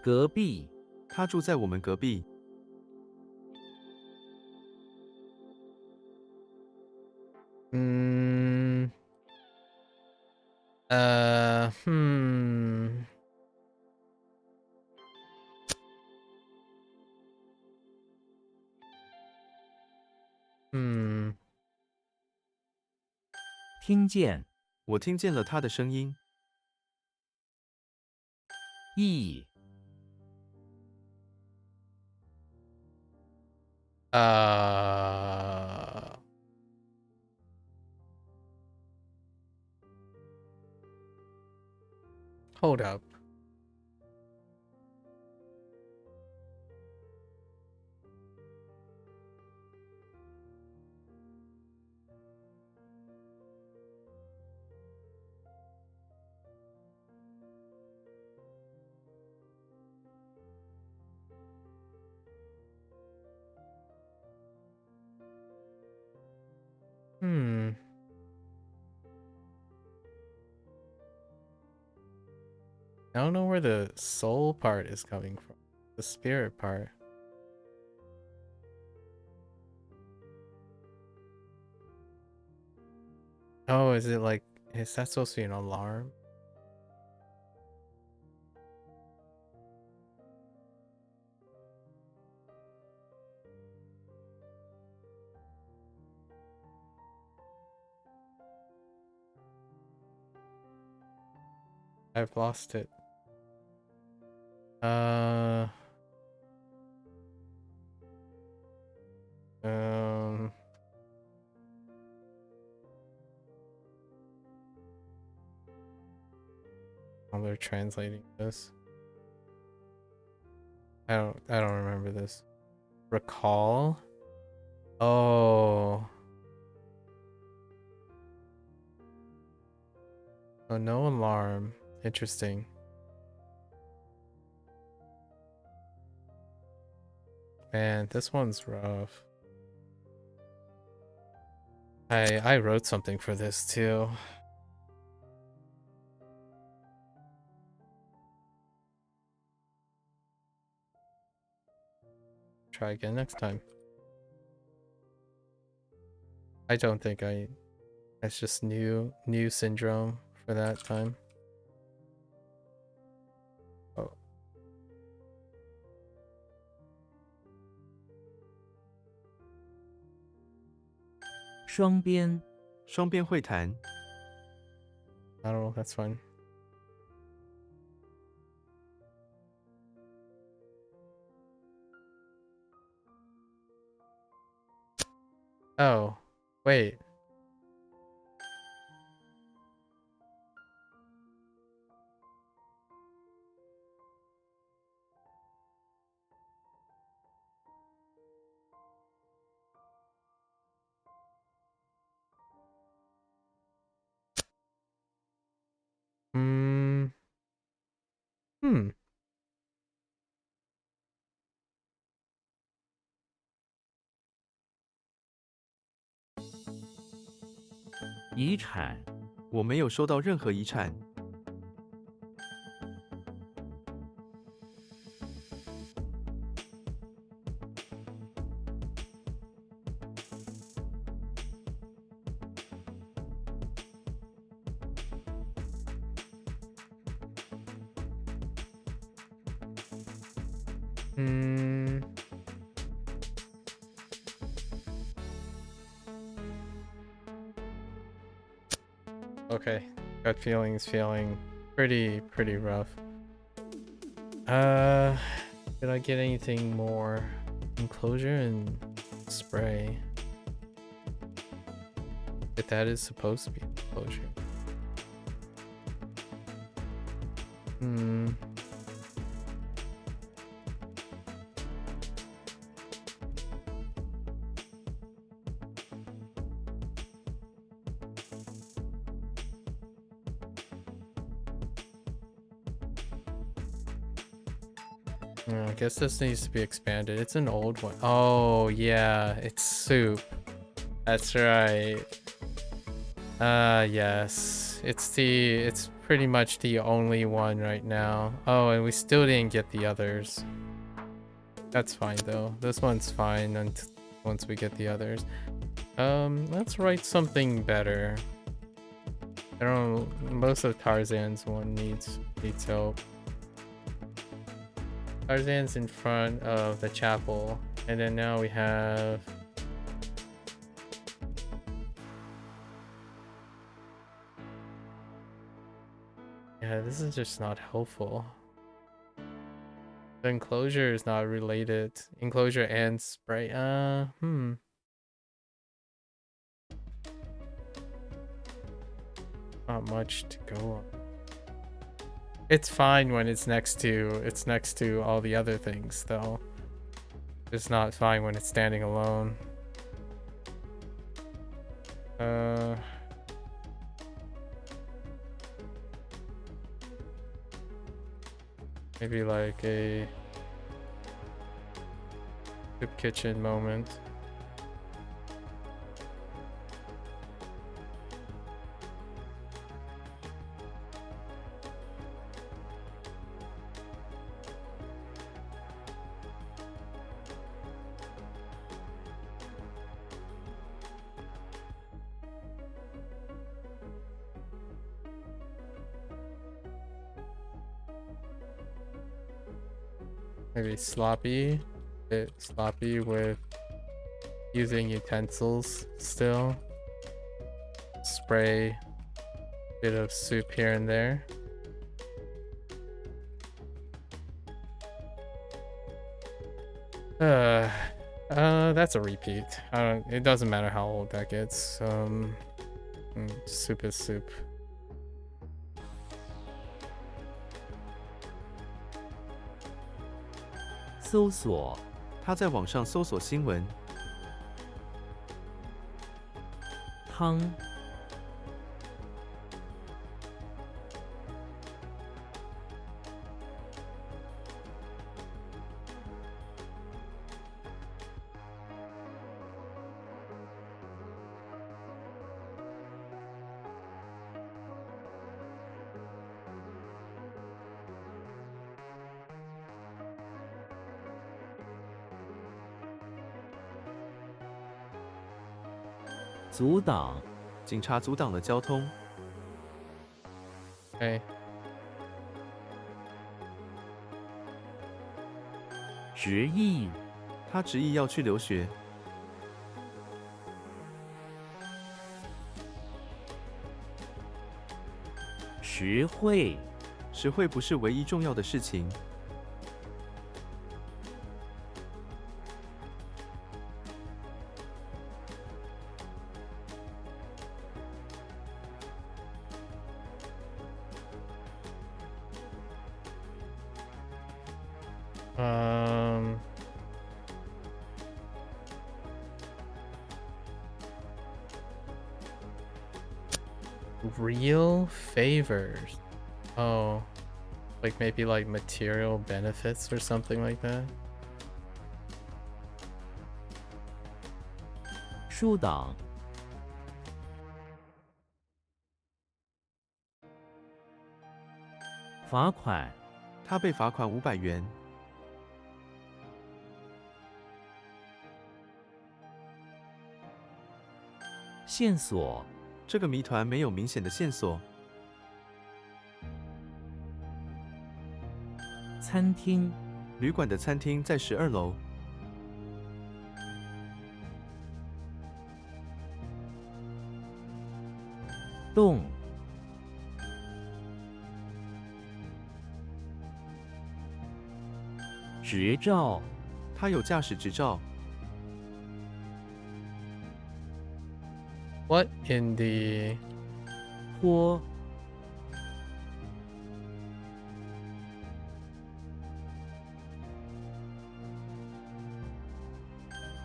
隔壁。他住在我们隔壁。听见。我听见了他的声音。意。Hold up. I don't know where the soul part is coming from. The spirit part. Oh, is it like, is that supposed to be an alarm? I've lost it. How they're translating this. I don't remember this. Recall? Oh. Oh, no alarm. Interesting. Man, this one's rough. I wrote something for this too. Try again next time. I don't think it's just new syndrome for that time. Oh. 双边。双边会谈。I don't know, that's fine. Oh, wait. Hmm. 遗产。我没有收到任何遗产。Okay, gut feelings feeling pretty rough. Did I get anything more? Enclosure and spray. But that is supposed to be enclosure. I guess this needs to be expanded. It's an old one. Oh yeah, it's soup. That's right. Yes. It's pretty much the only one right now. Oh, and we still didn't get the others. That's fine though. This one's fine until once we get the others. Let's write something better. I don't know, most of Tarzan's one needs help. Tarzan's in front of the chapel, and then now we have this is just not helpful. The enclosure is not related. Enclosure and spray. Not much to go on. It's fine when it's next to all the other things though. It's not fine when it's standing alone. Maybe like a soup kitchen moment. Maybe sloppy, bit sloppy with using utensils still. Spray, bit of soup here and there. That's a repeat. It doesn't matter how old that gets. Soup is soup.搜索，他在网上搜索新闻。汤，阻挡，警察阻挡了交通。哎，执意，他执意要去留学。实惠，实惠不是唯一重要的事情。Real favors. Oh, like maybe like material benefits or something like that. 疏导，罚款，他被罚款500元。线索，这个谜团没有明显的线索。餐厅，旅馆的餐厅在12楼。动，执照，他有驾驶执照。What in the 拖，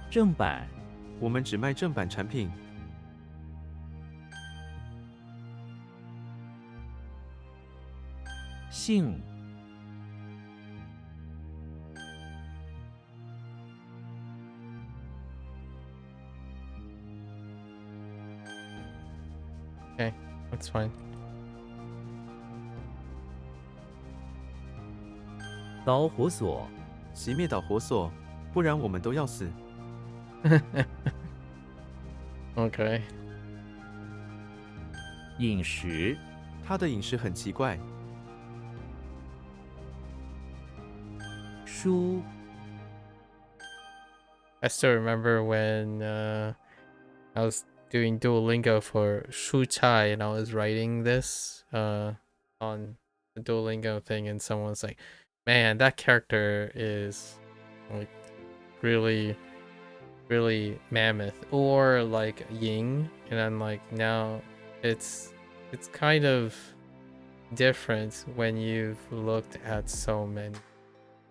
正版，我们只卖正版产品。姓，Okay, that's fine. 导火索，熄灭导火索，不然我们都要死。Okay. 饮食，他的饮食很奇怪。书， I still remember when I was doing Duolingo for Shu Chai and I was writing this on the Duolingo thing and someone was like, man, that character is like really mammoth, or like Ying, and I'm like, now it's kind of different when you've looked at so many,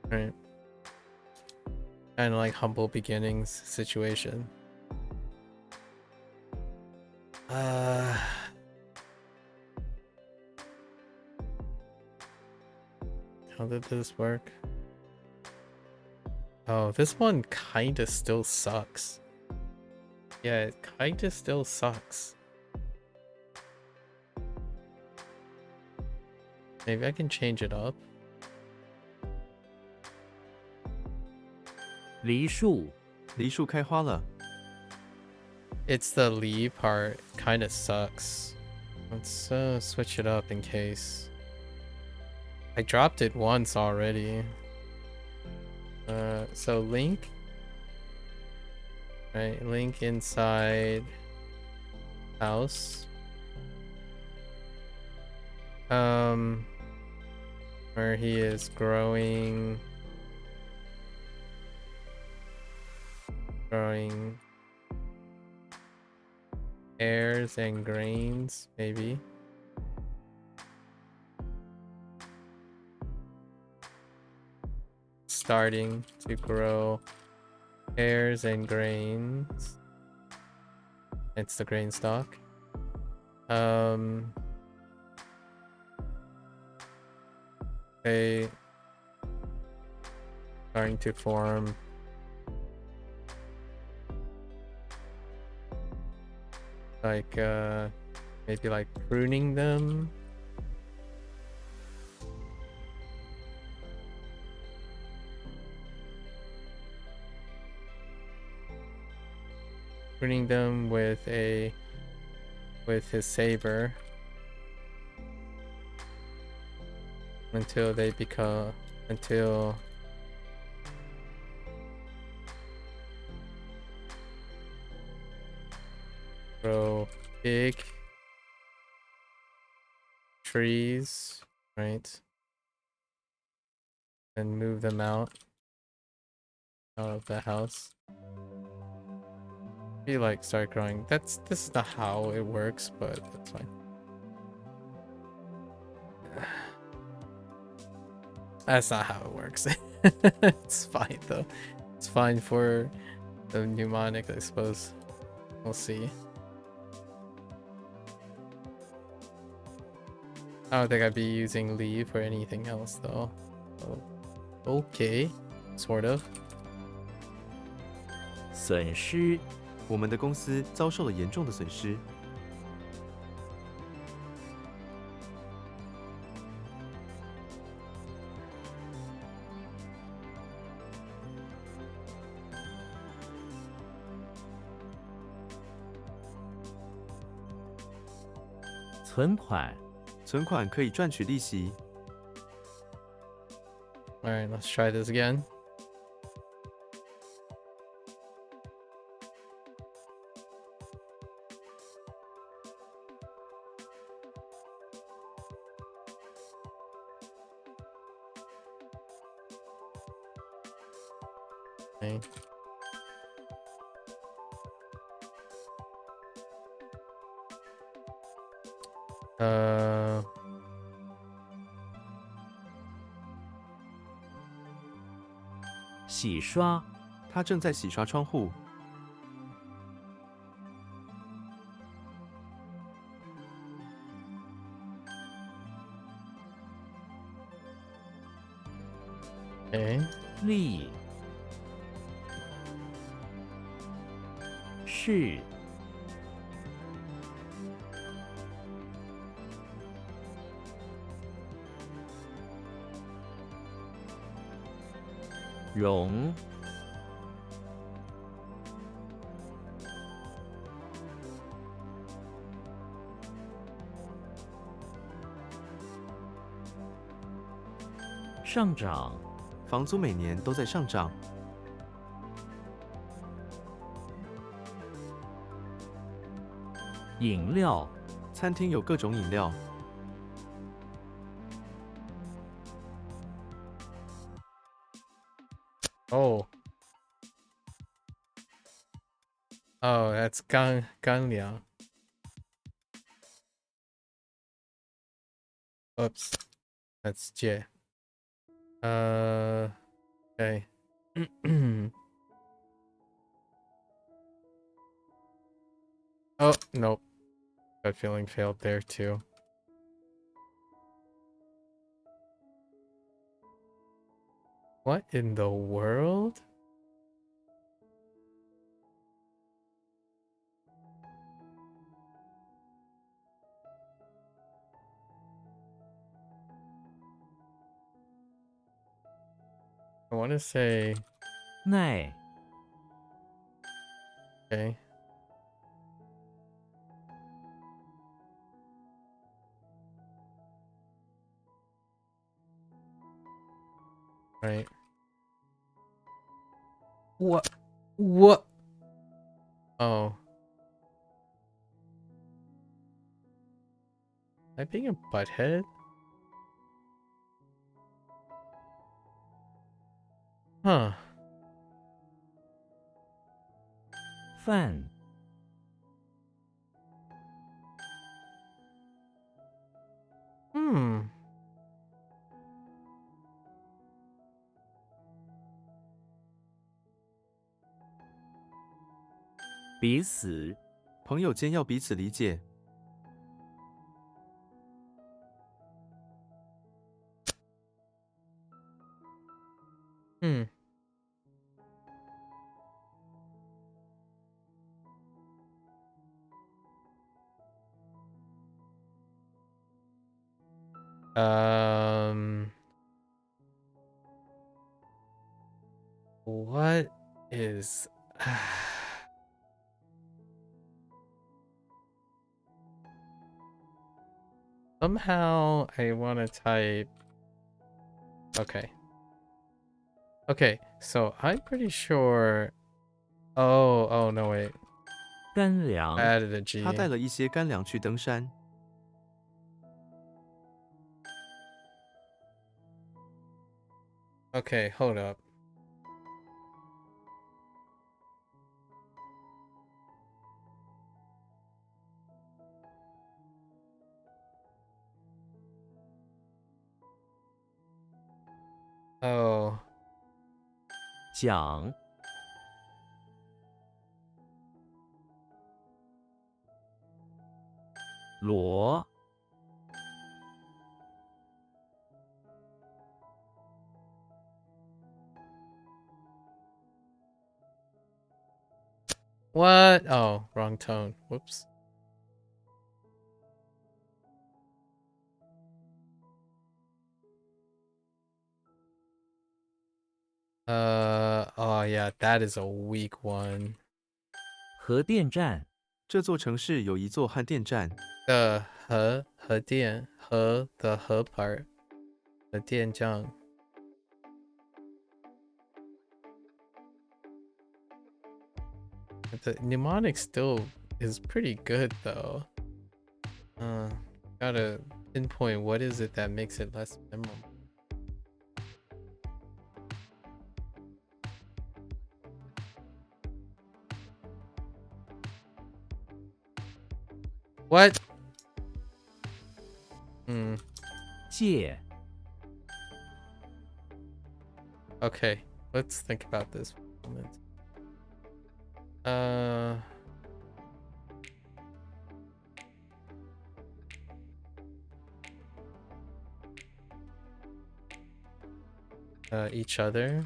right? Kind of like humble beginnings situation. How did this work? Oh, this one kind of still sucks. Yeah, it kind of still sucks. Maybe I can change it up. 梨树，梨树开花了。It's the Li part kind of sucks. Let's switch it up in case. I dropped it once already. So link. Right, link inside house. Where he is growing pears and grains, maybe. Starting to grow pears and grains. It's the grain stock. They starting to form like maybe like pruning them. Pruning them with his saber until grow big trees, right? And move them out of the house. Be like start growing. This is not how it works, but that's fine. That's not how it works. It's fine though. It's fine for the mnemonic, I suppose. We'll see. I don't think I'd be using leave or anything else though. So, okay, sort of. 损失，我们的公司遭受了严重的损失。存款，存款可以赚取利息。Alright, let's try this again. Okay. Uh...洗刷，他正在洗刷窗户。Okay. 力，是，容，上涨，房租每年都在上涨。饮料，餐厅有各种饮料。Oh. Oh, that's 干粮. Oops. That's 借. Okay. Oh, nope. Gut feeling failed there too. What in the world? I want to say 耐， okay. Right. What? What? Oh. Am I being a butthead? Huh. 饭， Hmm. 彼此，朋友间要彼此理解。Hmm. What is somehow I want to type okay. Okay, so I'm pretty sure oh no wait. 干 I 粮， added a G. 他带了一些干粮去登山。Okay, hold up. Oh. 讲，罗， What? Oh, wrong tone. Whoops. Oh yeah, that is a weak one. 核电站，这座城市有一座汉电站。核电核的核 part 的电站 The mnemonic still is pretty good though. Gotta pinpoint what is it that makes it less memorable. What?借 Okay, let's think about this for a moment. Each other.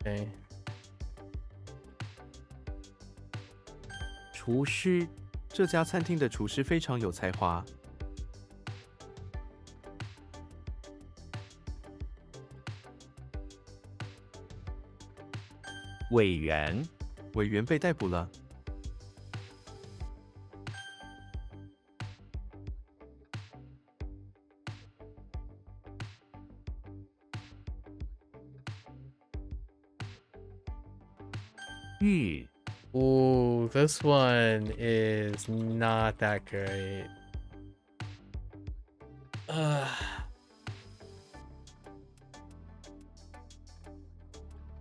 Okay. 厨师 这家餐厅的厨师非常有才华。委员 委员被逮捕了。玉 Ooh, this one is not that great.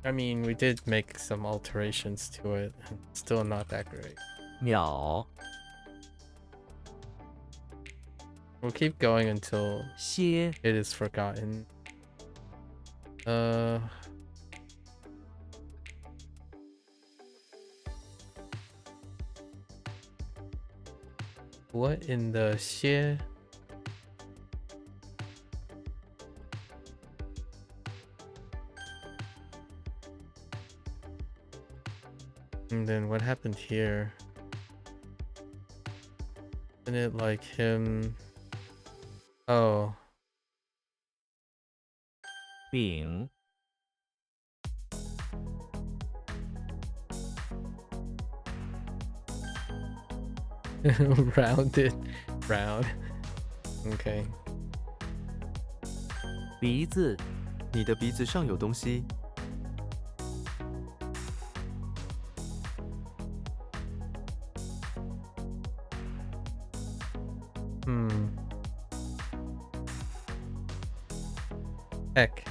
I mean, we did make some alterations to it. Still not that great. 秒 We'll keep going until 歇 it is forgotten. What in the shit? And then what happened here? Isn't it like him? Oh. 饼 Rounded. Round. Okay. 鼻子你的鼻子上有东西。Heck.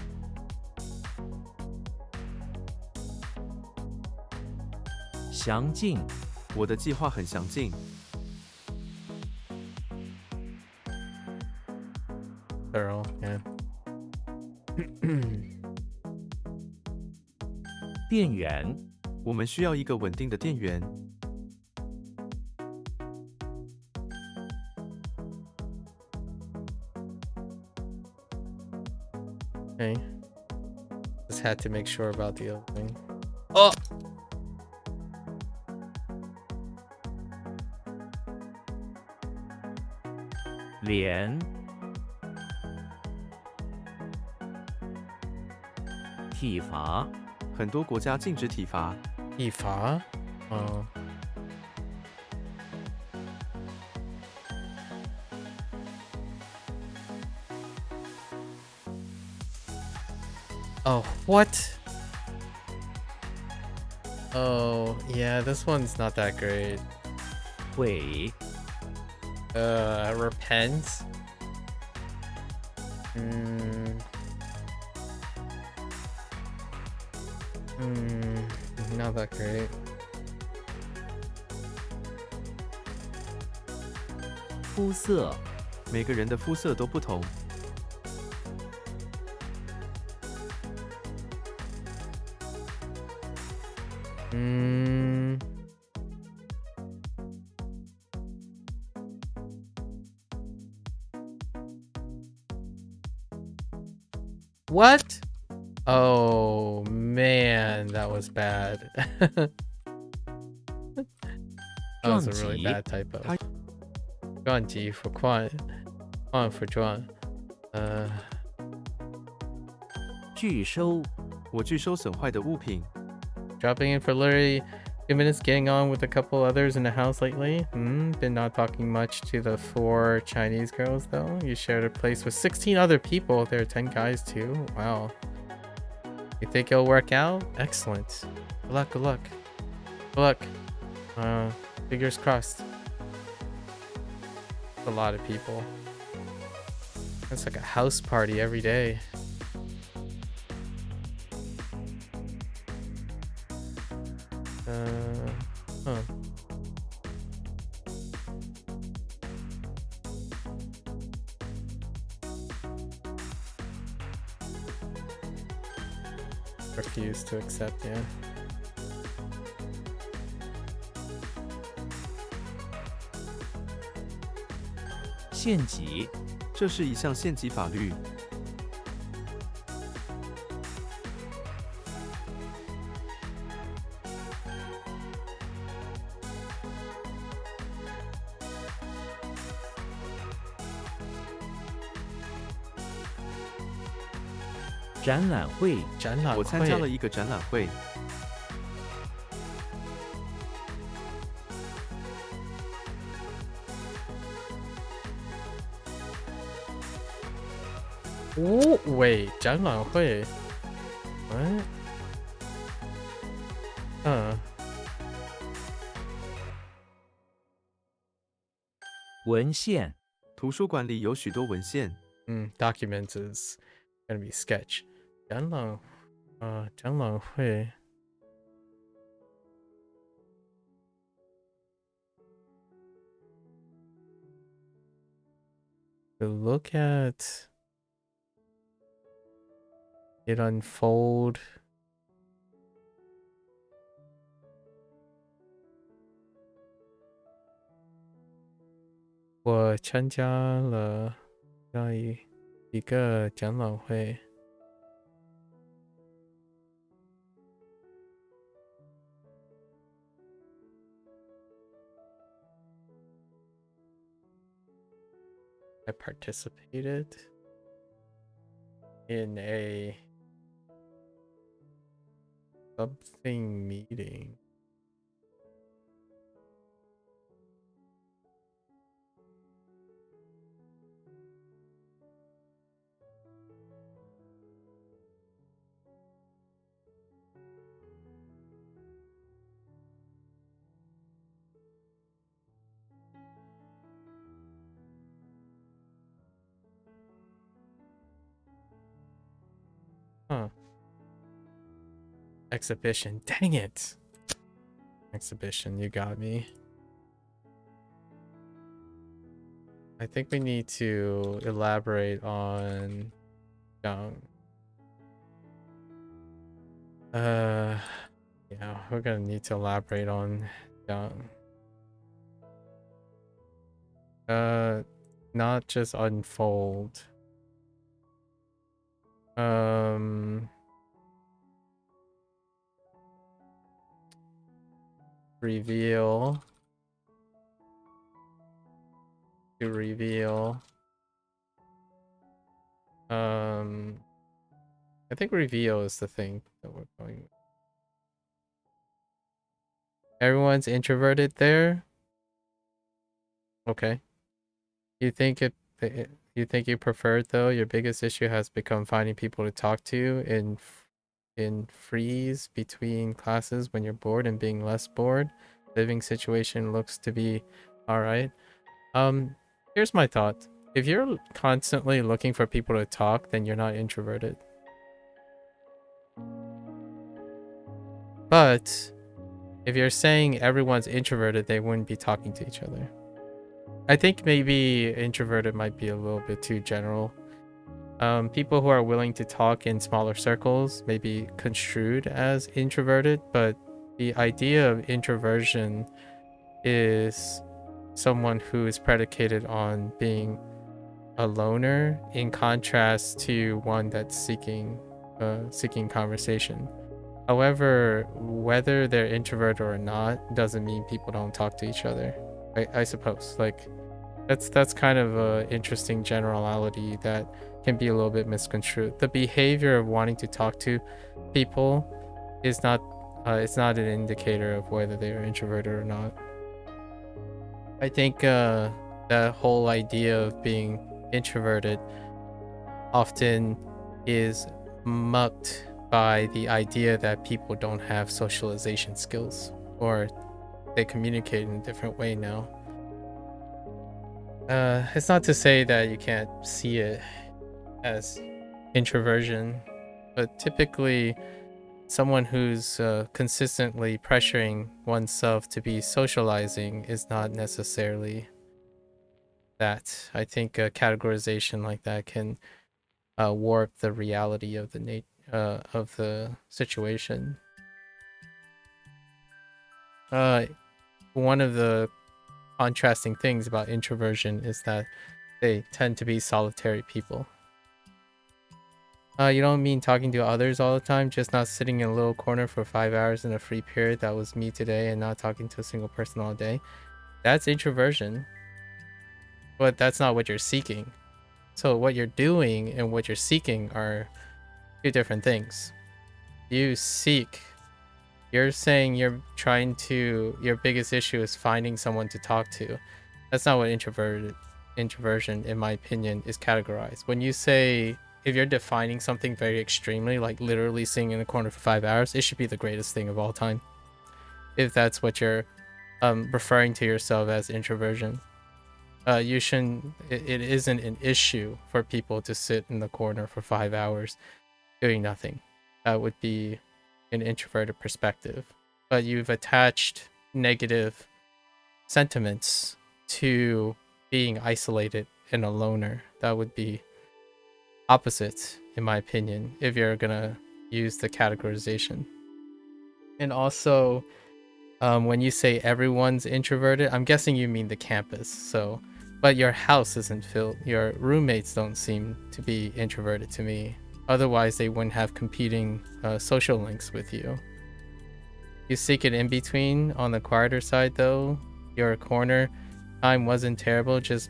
详尽我的计划很详尽。Thorough, yeah. 电源我们需要一个稳定的电源。Okay. Just had to make sure about the other thing. Oh! 连体罚很多国家禁止体罚。体罚? Oh. Oh, what? Oh, yeah, this one's not that great. 悔 Repent? Not that great. 肤色每个人的肤色都不同。What? Oh man, that was bad. That was a really bad typo. 撞击 for quan for 撞。拒收我拒收损坏的物品。Dropping in for literally 2 minutes, getting on with a couple others in the house lately. Been not talking much to the 4 Chinese girls though. You shared a place with 16 other people. There are 10 guys too. Wow. You think it'll work out? Excellent. Good luck, good luck. Good luck. Fingers crossed. A lot of people. It's like a house party every day. Huh. Refuse to accept, yeah. 县级，这是一项县级法律。展览会，展览会。我参加了一个展览会。哦，喂，展览会。What？ 文献，图书馆里有许多文献。Documents is gonna be sketch. 展览会。To look at it unfold. I 我参加了一个展览会。I participated in a something meeting. Huh. Exhibition. Dang it. Exhibition, you got me. I think we need to elaborate on yeah, we're gonna need to elaborate on not just unfold. Reveal. To reveal. I think reveal is the thing that we're going with. Everyone's introverted there? Okay. You think you think you prefer it though? Your biggest issue has become finding people to talk to in freeze between classes when you're bored and being less bored. Living situation looks to be all right. Here's my thought. If you're constantly looking for people to talk, then you're not introverted. But if you're saying everyone's introverted, they wouldn't be talking to each other. I think maybe introverted might be a little bit too general. People who are willing to talk in smaller circles may be construed as introverted, but the idea of introversion is someone who is predicated on being a loner in contrast to one that's seeking conversation. However, whether they're introverted or not doesn't mean people don't talk to each other. I suppose. Like that's kind of an interesting generality that can be a little bit misconstrued. The behavior of wanting to talk to people is not it's not an indicator of whether they are introverted or not. I think that whole idea of being introverted often is mucked by the idea that people don't have socialization skills, or they communicate in a different way now. It's not to say that you can't see it as introversion, but typically someone who's consistently pressuring oneself to be socializing is not necessarily that. I think a categorization like that can warp the reality of the situation. One of the contrasting things about introversion is that they tend to be solitary people. You don't mean talking to others all the time, just not sitting in a little corner for 5 hours in a free period. That was me today, and not talking to a single person all day. That's introversion, but that's not what you're seeking. So what you're doing and what you're seeking are two different things. You're saying your biggest issue is finding someone to talk to. That's not what introversion, in my opinion, is categorized. When you say, if you're defining something very extremely, like literally sitting in the corner for 5 hours, it should be the greatest thing of all time. If that's what you're referring to yourself as introversion. You shouldn't, it isn't an issue for people to sit in the corner for 5 hours doing nothing. That would be an introverted perspective. But you've attached negative sentiments to being isolated and a loner. That would be opposite, in my opinion, if you're gonna use the categorization. And also, when you say everyone's introverted, I'm guessing you mean the campus. So, but your house isn't filled. Your roommates don't seem to be introverted to me. Otherwise, they wouldn't have competing social links with you. You seek it in between on the quieter side, though. Your corner time wasn't terrible, just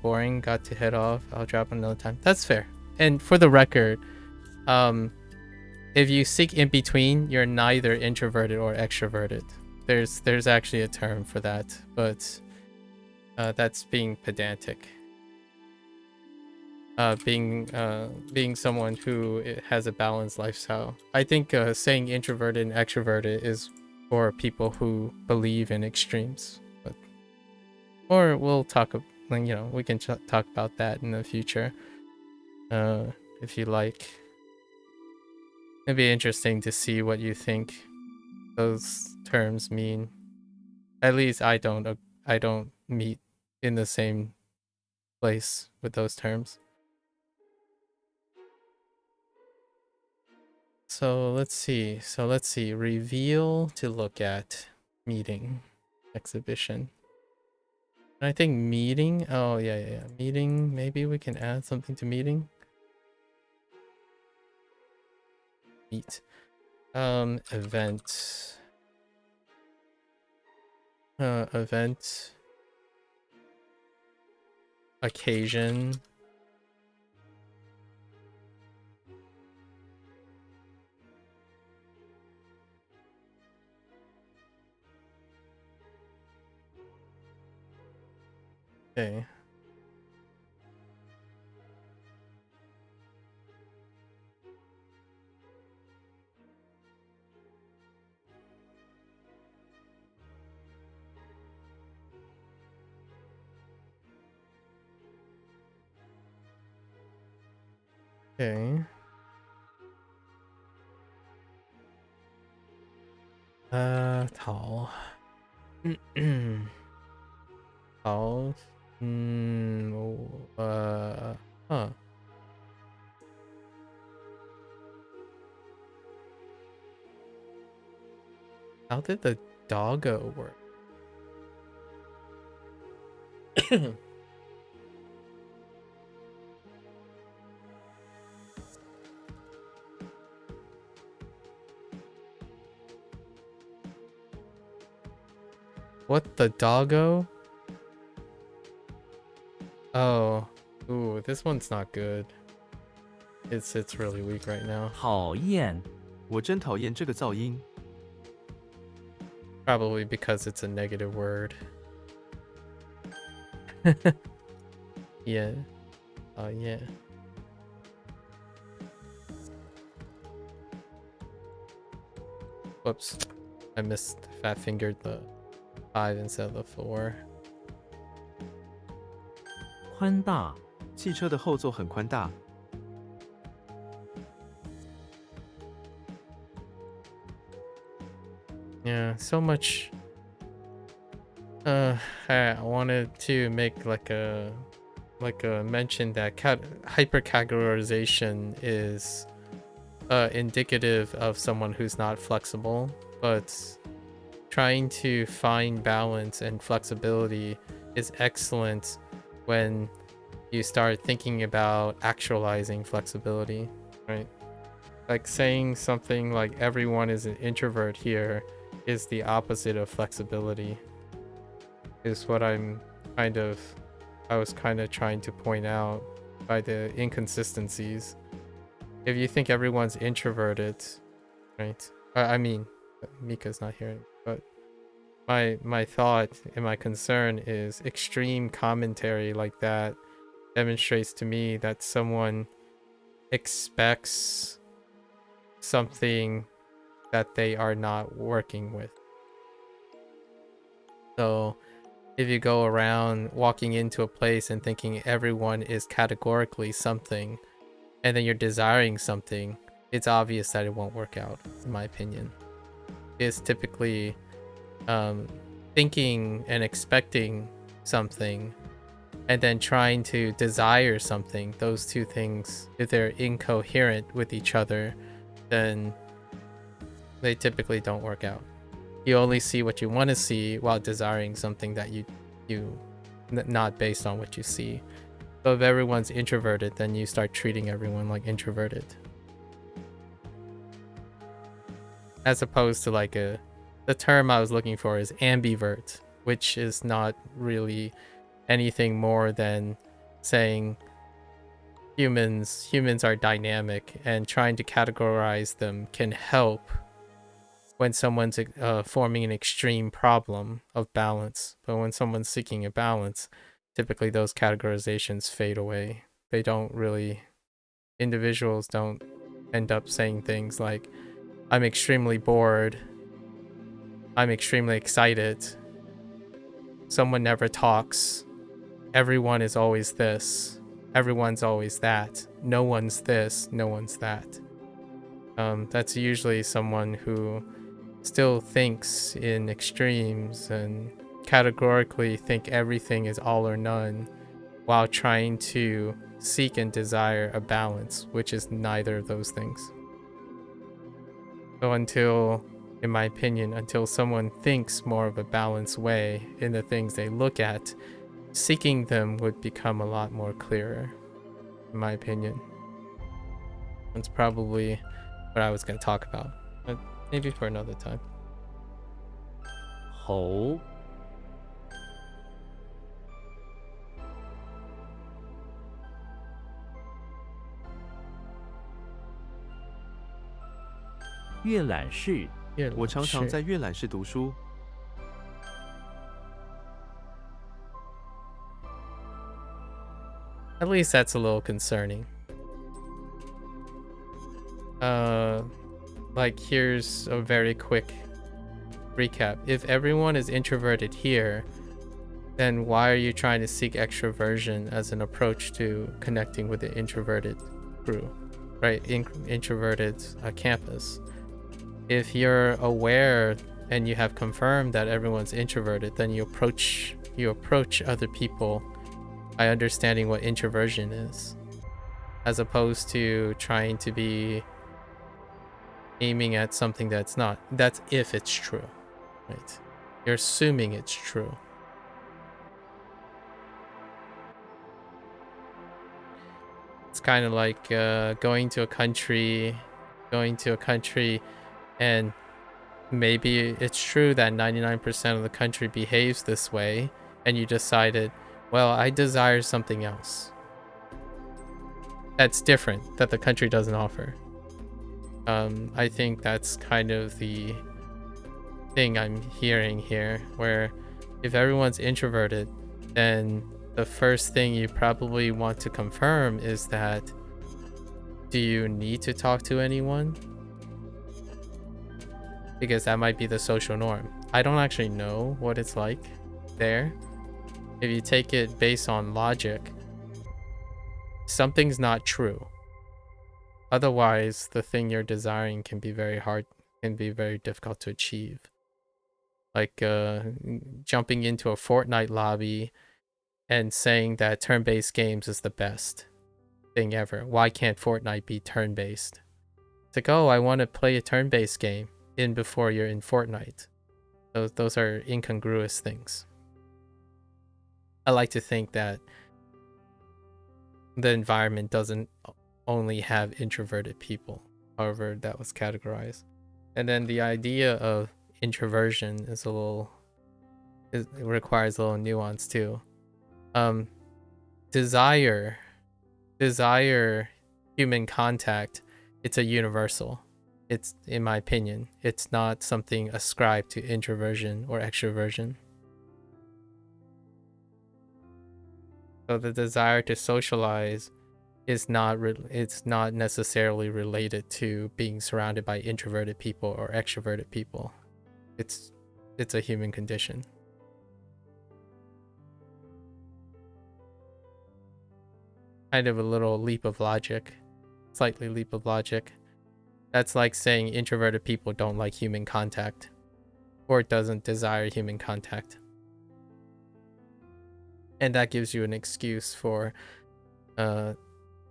boring. Got to head off. I'll drop another time. That's fair. And for the record, if you seek in between, you're neither introverted or extroverted. There's actually a term for that, but that's being pedantic. Being someone who has a balanced lifestyle. I think saying introverted and extroverted is for people who believe in extremes. Or we'll talk, we can talk about that in the future, if you like. It'd be interesting to see what you think those terms mean. At least I don't meet in the same place with those terms. So let's see. Reveal to look at, meeting, exhibition. And I think meeting. Oh yeah. Meeting. Maybe we can add something to meeting. Meet. Event. Event. Occasion. Okay. Okay. 逃。逃。huh. How did the doggo work? What, the doggo? Oh. Ooh, this one's not good. It's really weak right now. 讨厌，我真讨厌这个噪音。 Probably because it's a negative word. Yeah. Oh yeah. Whoops. I fat fingered the 5 instead of the 4. 宽大，汽车的后座很宽大。Yeah, so much. I wanted to make like a mention that hypercategorization is indicative of someone who's not flexible, but trying to find balance and flexibility is excellent when you start thinking about actualizing flexibility, right? Like saying something like everyone is an introvert here is the opposite of flexibility, is what I was kind of trying to point out by the inconsistencies. If you think everyone's introverted, right? I mean, Mika's not here, but my thought and my concern is extreme commentary like that demonstrates to me that someone expects something that they are not working with. So if you go around walking into a place and thinking everyone is categorically something, and then you're desiring something, it's obvious that it won't work out, in my opinion. It's typically thinking and expecting something and then trying to desire something. Those two things, if they're incoherent with each other, then they typically don't work out. You only see what you want to see while desiring something that you not based on what you see. So if everyone's introverted, then you start treating everyone like introverted, as opposed to like the term I was looking for is ambivert, which is not really anything more than saying humans are dynamic, and trying to categorize them can help when someone's forming an extreme problem of balance. But when someone's seeking a balance, typically those categorizations fade away. They don't really, individuals don't end up saying things like, I'm extremely bored, I'm extremely excited, someone never talks, everyone is always this, everyone's always that, no one's this, no one's that. That's usually someone who still thinks in extremes and categorically think everything is all or none, while trying to seek and desire a balance, which is neither of those things. So in my opinion, until someone thinks more of a balanced way in the things they look at, seeking them would become a lot more clearer, in my opinion. That's probably what I was going to talk about, but maybe for another time. 猴，阅览室，我常常在阅览室读书。At least that's a little concerning. Like here's a very quick recap. If everyone is introverted here, then why are you trying to seek extroversion as an approach to connecting with the introverted crew, right? Introverted campus. If you're aware and you have confirmed that everyone's introverted, then you approach other people by understanding what introversion is, as opposed to trying to be aiming at something that's not. That's if it's true, right? You're assuming it's true. It's kind of like going to a country and maybe it's true that 99% of the country behaves this way, and you decided, well, I desire something else that's different, that the country doesn't offer. I think that's kind of the thing I'm hearing here, where if everyone's introverted, then the first thing you probably want to confirm is that, do you need to talk to anyone? because that might be the social norm. I don't actually know what it's like there. If you take it based on logic, something's not true. Otherwise, the thing you're desiring can be very hard, can be very difficult to achieve. Like jumping into a Fortnite lobby and saying that turn-based games is the best thing ever. Why can't Fortnite be turn-based? It's like, oh, I want to play a turn-based game in before you're in Fortnite. Those are incongruous things. I like to think that the environment doesn't only have introverted people, however that was categorized. And then the idea of introversion is it requires a little nuance too. Desire human contact, it's a universal. It's, in my opinion, it's not something ascribed to introversion or extroversion. So the desire to socialize is it's not necessarily related to being surrounded by introverted people or extroverted people. It's a human condition. Kind of a little leap of logic, slightly leap of logic. That's like saying introverted people don't like human contact or doesn't desire human contact. And that gives you an excuse for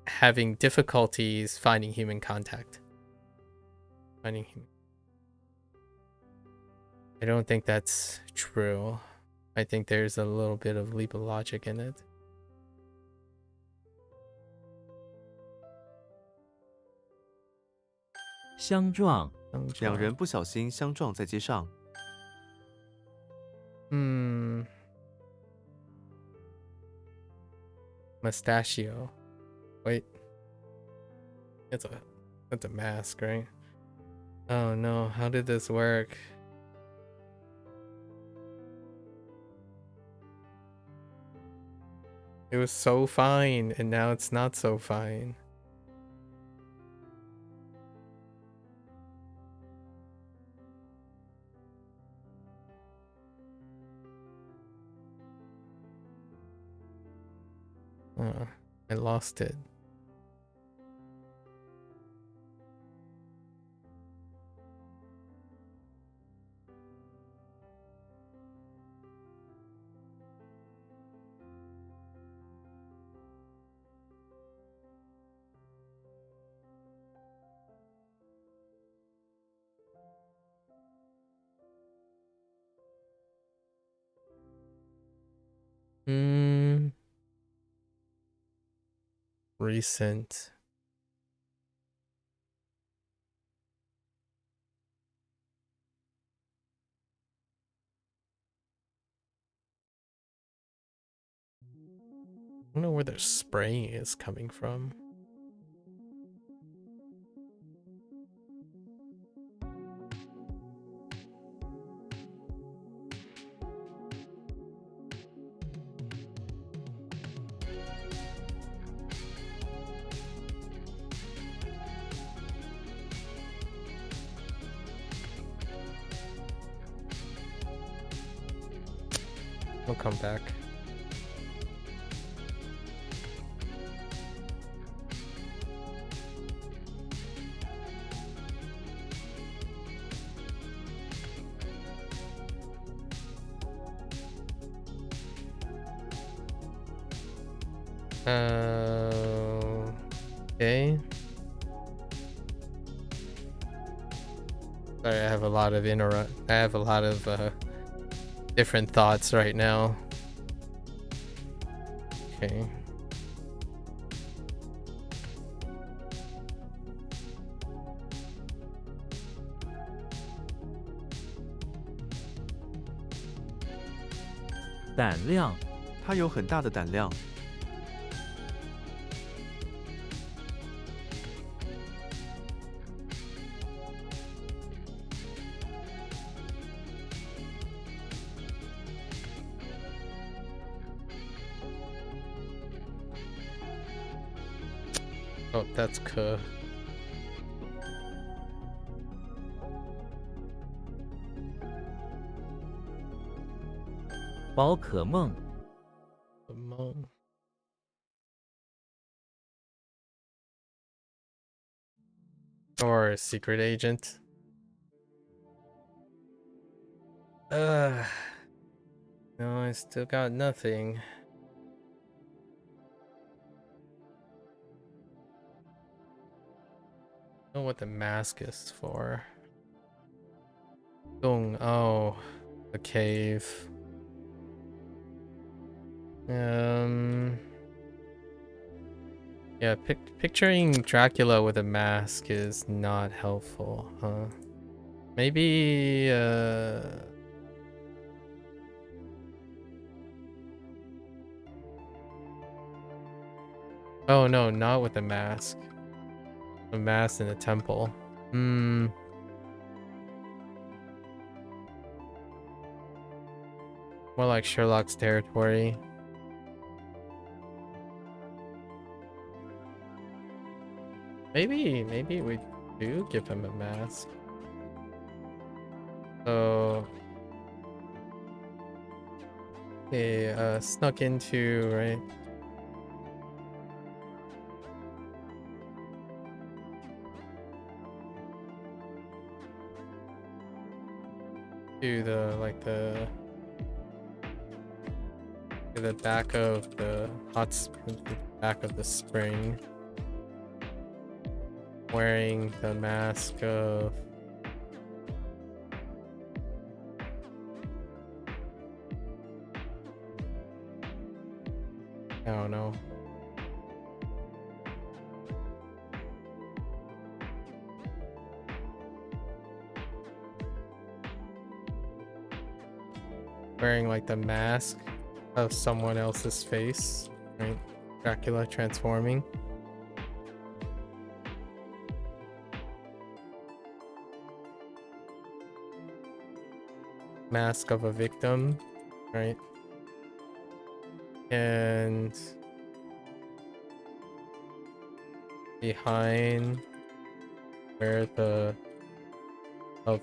having difficulties finding human contact. I don't think that's true. I think there's a little bit of leap of logic in it. 相撞，两人不小心相撞在街上。Mustachio. Wait. That's a mask, right? Oh no, how did this work? It was so fine, and now it's not so fine. I lost it. Recent. I don't know where their spraying is coming from. I'll come back. Okay. Sorry, I have a lot of different thoughts right now. Okay.胆量，他有很大的胆量。Oh, that's 宝可梦 Or a secret agent. No, I still got nothing. I don't know what the mask is for. Oh, the cave. Yeah, picturing Dracula with a mask is not helpful, huh? Maybe, oh no, not with a mask. A mask in a temple. More like Sherlock's territory. Maybe we do give him a mask. So he snuck into, right? To the back of the back of the spring, wearing the mask of I don't know. Wearing like the mask of someone else's face, right? Dracula transforming. Mask of a victim, right? And behind where the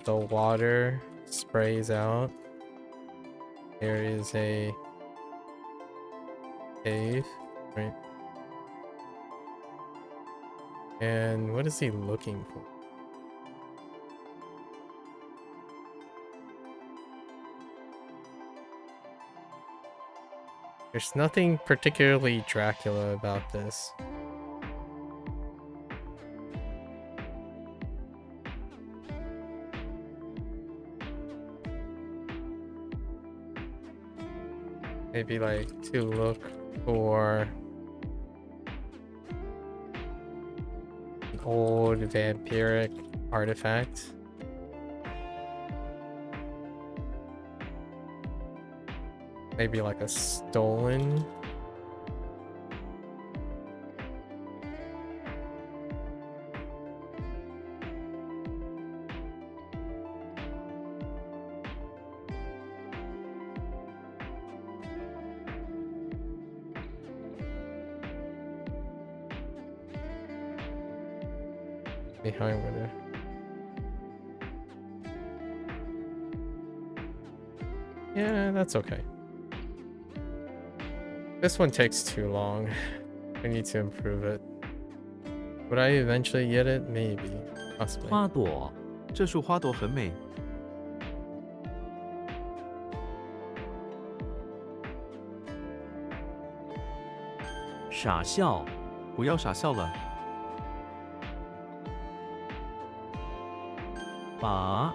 water sprays out, there is a cave, right? And what is he looking for? There's nothing particularly Dracula about this. Maybe like to look for an old vampiric artifact. Maybe like a stolen. Behind where there. Yeah, that's okay. This one takes too long. I need to improve it. Would I eventually get it? Maybe. Possibly. 花朵这束花朵很美，傻笑不要傻笑了，把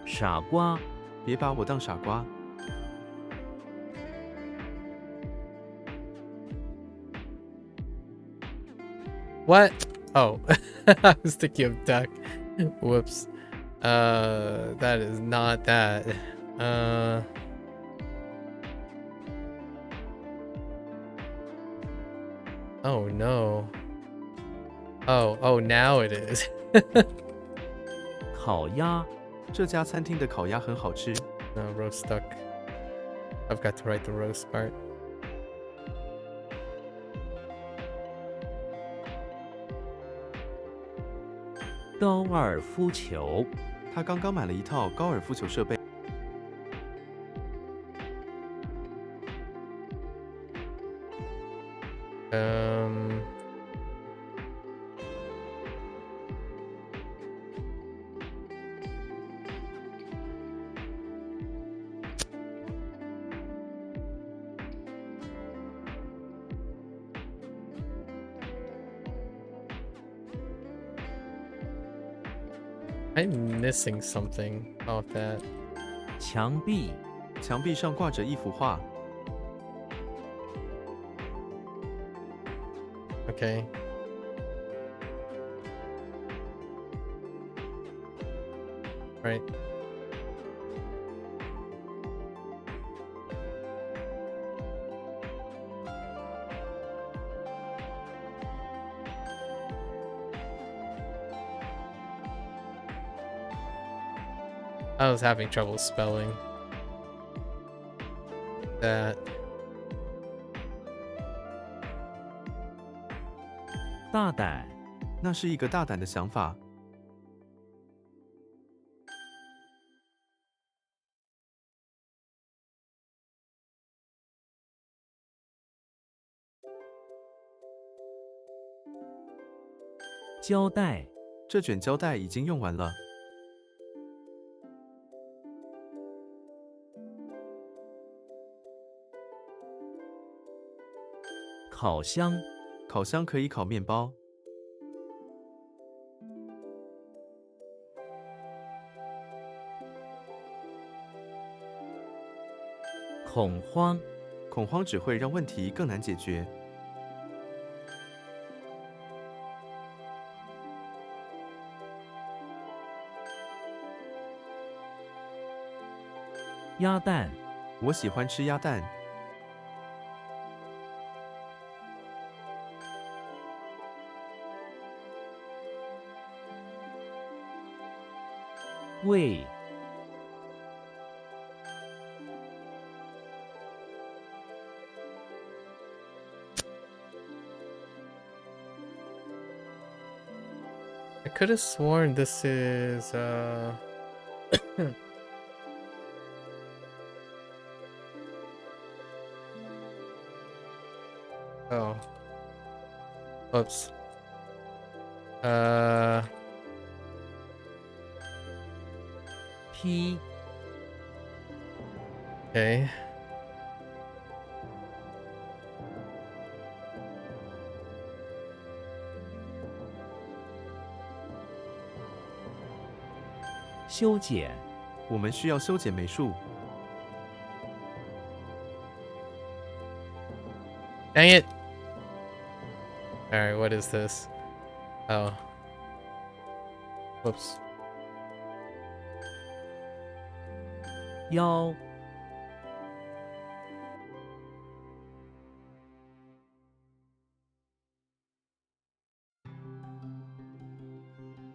傻瓜别把我当傻瓜。 What? Oh, I was thinking of duck. Whoops. That is not that. Oh no. Oh, now it is. 烤鸭这家餐厅的烤鸭很好吃， No, roast duck. I've got to write the roast part. 高尔夫球，他刚刚买了一套高尔夫球设备。I'm missing something about that. 墙壁，墙壁上挂着一幅画。Okay. Right. I was having trouble spelling that. 大胆，那是一个大胆的想法。胶带，这卷胶带已经用完了。烤箱，烤箱可以烤面包。恐慌，恐慌只会让问题更难解决。鸭蛋，我喜欢吃鸭蛋。胃，I could have sworn this is Oh. Oops. P， Okay. 修剪，我们需要修剪美术。Dang it. Alright, what is this? Oh. Whoops. 腰，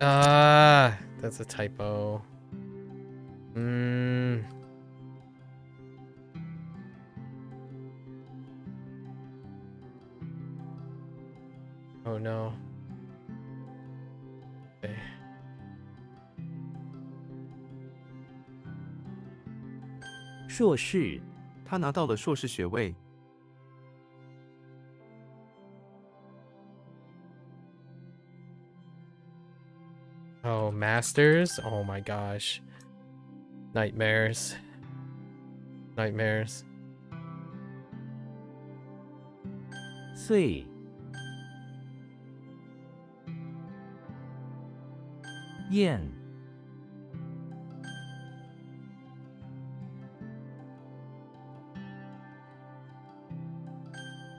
Ah, that's a typo. Oh no. Okay. 硕士，他拿到了硕士学位。Oh, masters? Oh my gosh. Nightmares. Nightmares. 碎，燕，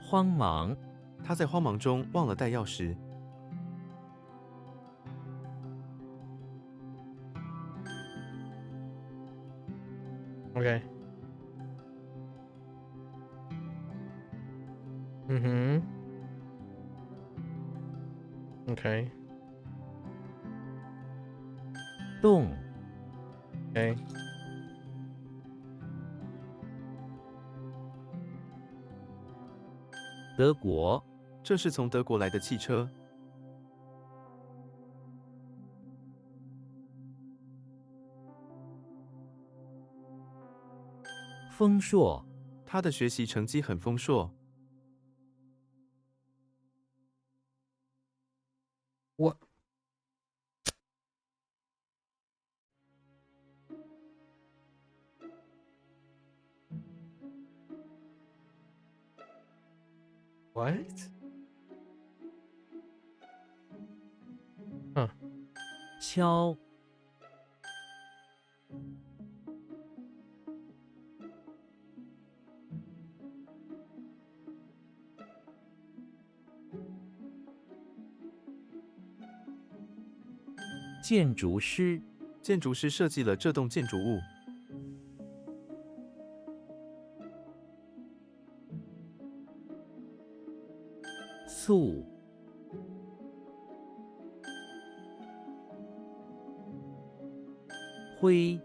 慌忙，他在慌忙中忘了带钥匙。Okay. Mm-hmm. Okay. 动， Okay. 德国，这是从德国来的汽车。丰硕，他的学习成绩很丰硕。What? What? Huh. 敲，建筑师，建筑师设计了这栋建筑物。素，灰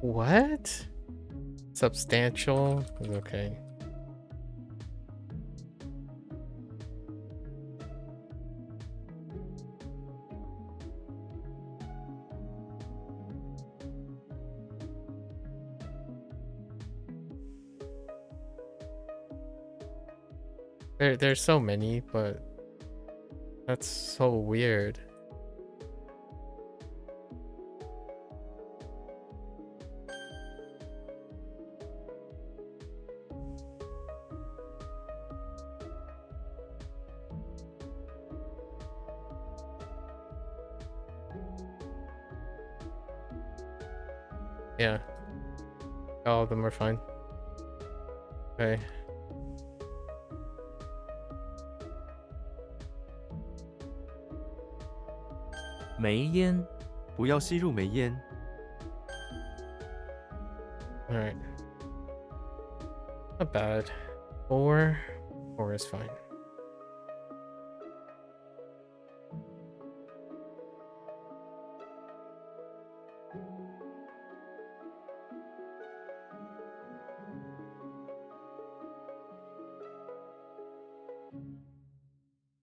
，What? Substantial? Okay. There's so many, but that's so weird. Yeah. All of them are fine. Okay. 煤烟，不要吸入煤烟。Alright. Not bad. Four is fine.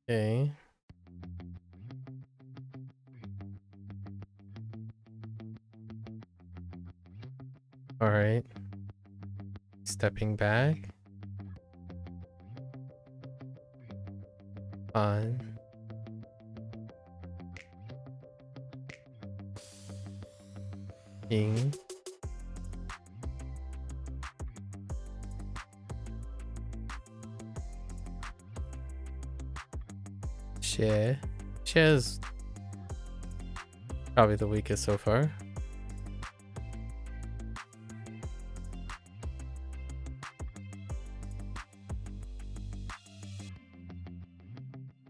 Okay. Alright. Stepping back. On. Ing. Xie. Xie is probably the weakest so far.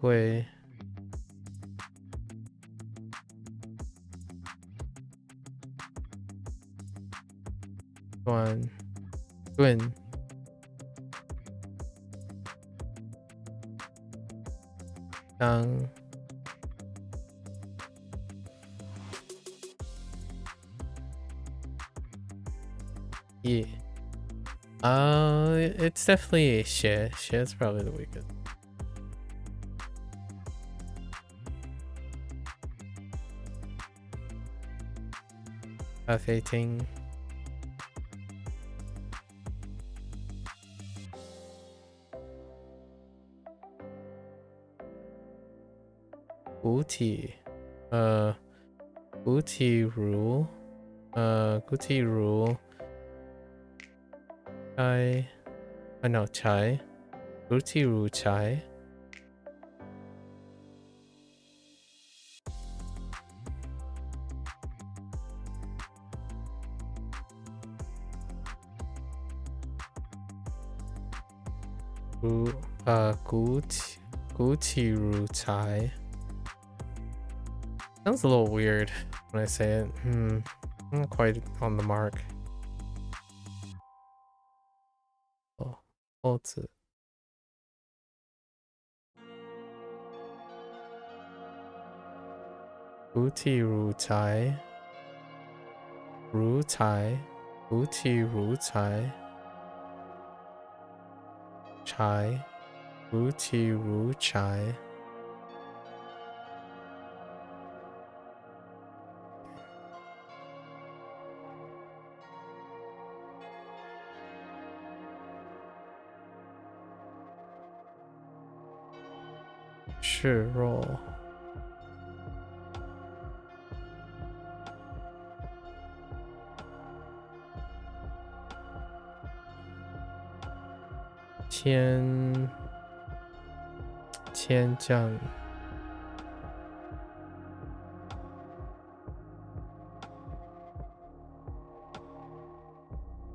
Gui. Guan. Guin. Gang. Yeah. It's definitely Xie. Xie's probably the weakest. F18. Guti. Guti rule. Guti rule. Chai. No, Chai. Guti rule Chai. Guti rule Chai. Sounds a little weird when I say it. Not quite on the mark. Oh, Ozi. Guti Ru Tai. Ru Tai. 无体如柴，柴，无体如柴。示弱。天降。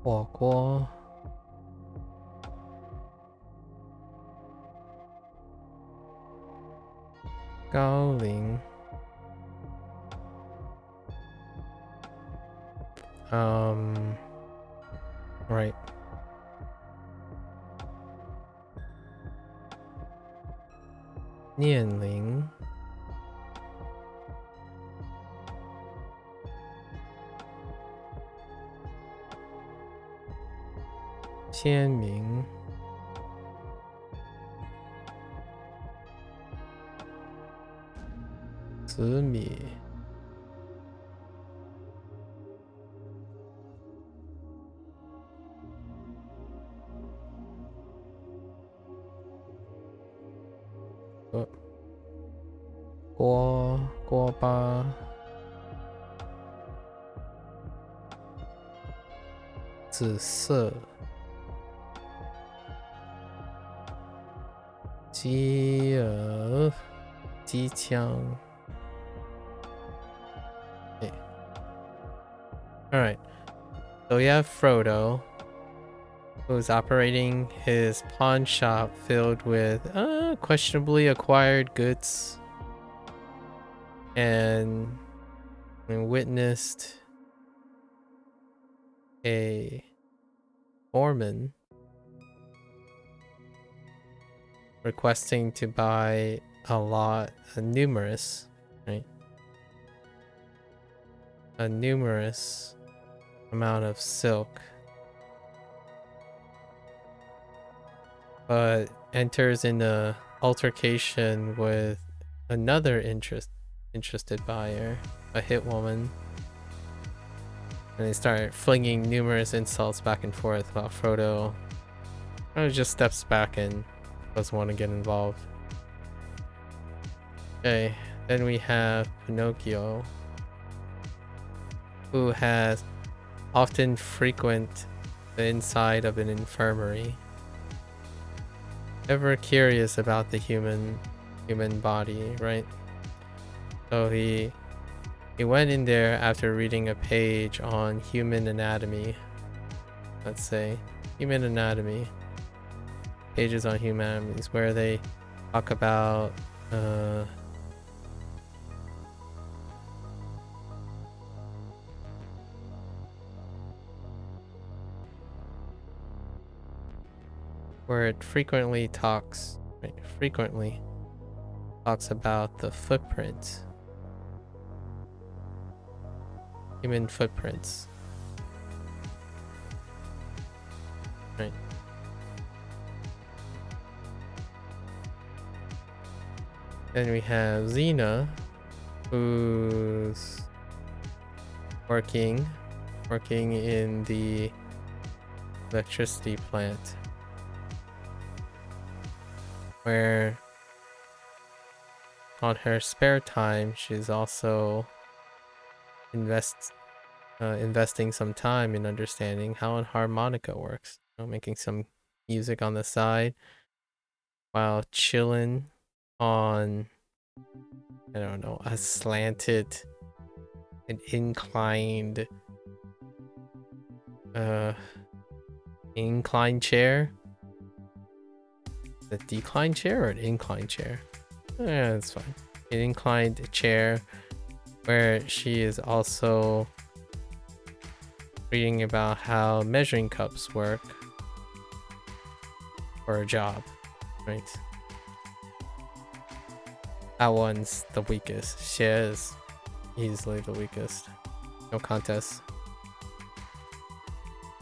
火锅。高龄。Right. 年龄。签名。紫米。锅巴。紫色。鸡耳。机枪。Okay. Alright. So we have Frodo, who's operating his pawn shop filled with questionably acquired goods, and witnessed a foreman requesting to buy a numerous amount of silk, but enters in a altercation with another interested buyer, a hit woman, and they start flinging numerous insults back and forth while Frodo just steps back and doesn't want to get involved. Okay, then we have Pinocchio, who has often frequent the inside of an infirmary, ever curious about the human body, right? So he went in there after reading a page on human anatomy. Let's say human anatomy. Pages on human anatomy where they talk about where it frequently talks about the footprint, human footprints, right? Then we have Xena, who's working in the electricity plant, where on her spare time she's also investing some time in understanding how a harmonica works, making some music on the side while chilling on, I don't know, a slanted, an inclined chair. A declined chair or an inclined chair? Yeah, that's fine. An inclined chair where she is also reading about how measuring cups work for a job, right? That one's the weakest. She is easily the weakest. No contest.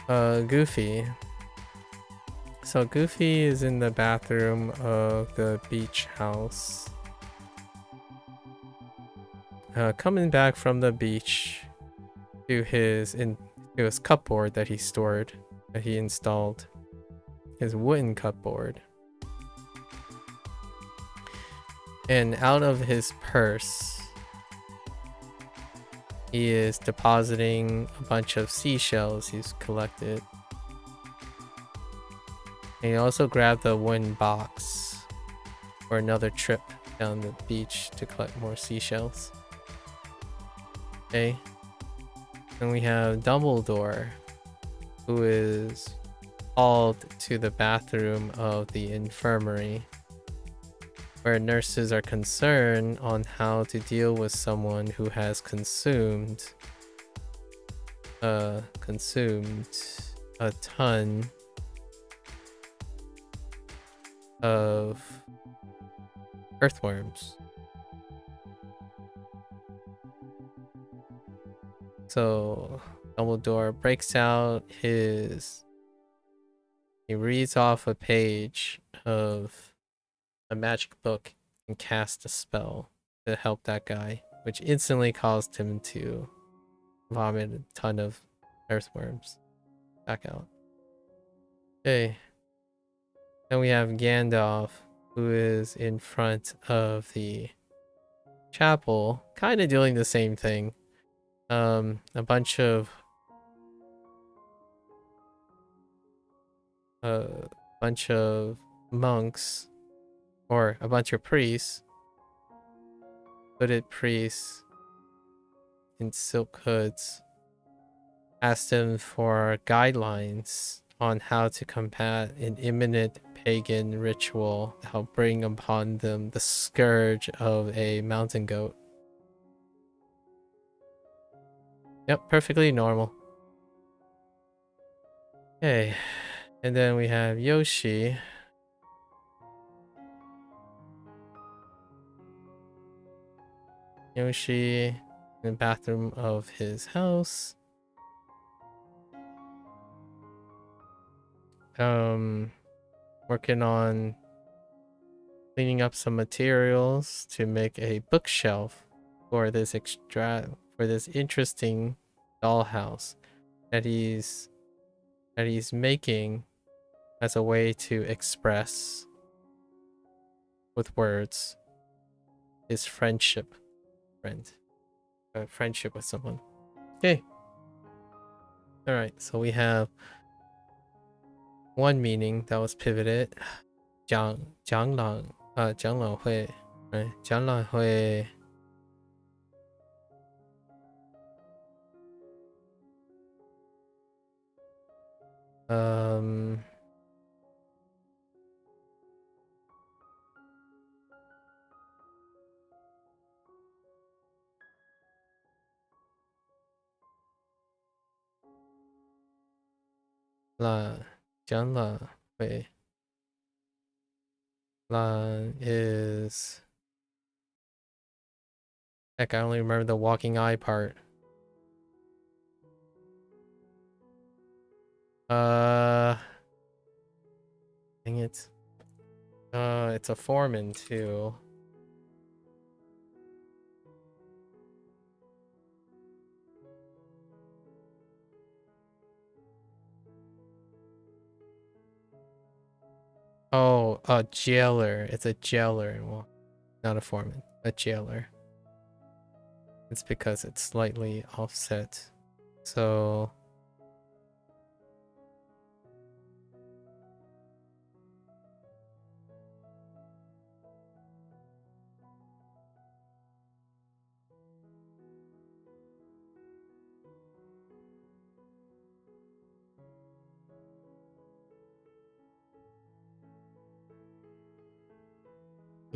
Goofy. So Goofy is in the bathroom of the beach house. Coming back from the beach to his cupboard that he stored, that he installed. His wooden cupboard. And out of his purse, he is depositing a bunch of seashells he's collected. And he also grabbed a wooden box for another trip down the beach to collect more seashells. Okay. And we have Dumbledore, who is called to the bathroom of the infirmary, where nurses are concerned on how to deal with someone who has consumed a ton of earthworms. So Dumbledore breaks out he reads off a page of a magic book and casts a spell to help that guy, which instantly caused him to vomit a ton of earthworms back out. Okay. Then we have Gandalf, who is in front of the chapel, kind of doing the same thing. A bunch of monks, or a bunch of priests, hooded priests in silk hoods, asked him for guidelines on how to combat an imminent pagan ritual that will bring upon them the scourge of a mountain goat. Yep, perfectly normal. Okay, and then we have Yoshi. Yoshi in the bathroom of his house. Working on cleaning up some materials to make a bookshelf for this interesting dollhouse that he's making as a way to express with words his friendship with someone. Okay. All right, so we have one meaning that was pivoted. 讲朗会 right? 讲朗会 讲朗会 Lan is... Heck, I only remember the walking eye part. Dang it. It's a foreman too. Oh, a jailer. It's a jailer. Well, not a foreman. A jailer. It's because it's slightly offset. So...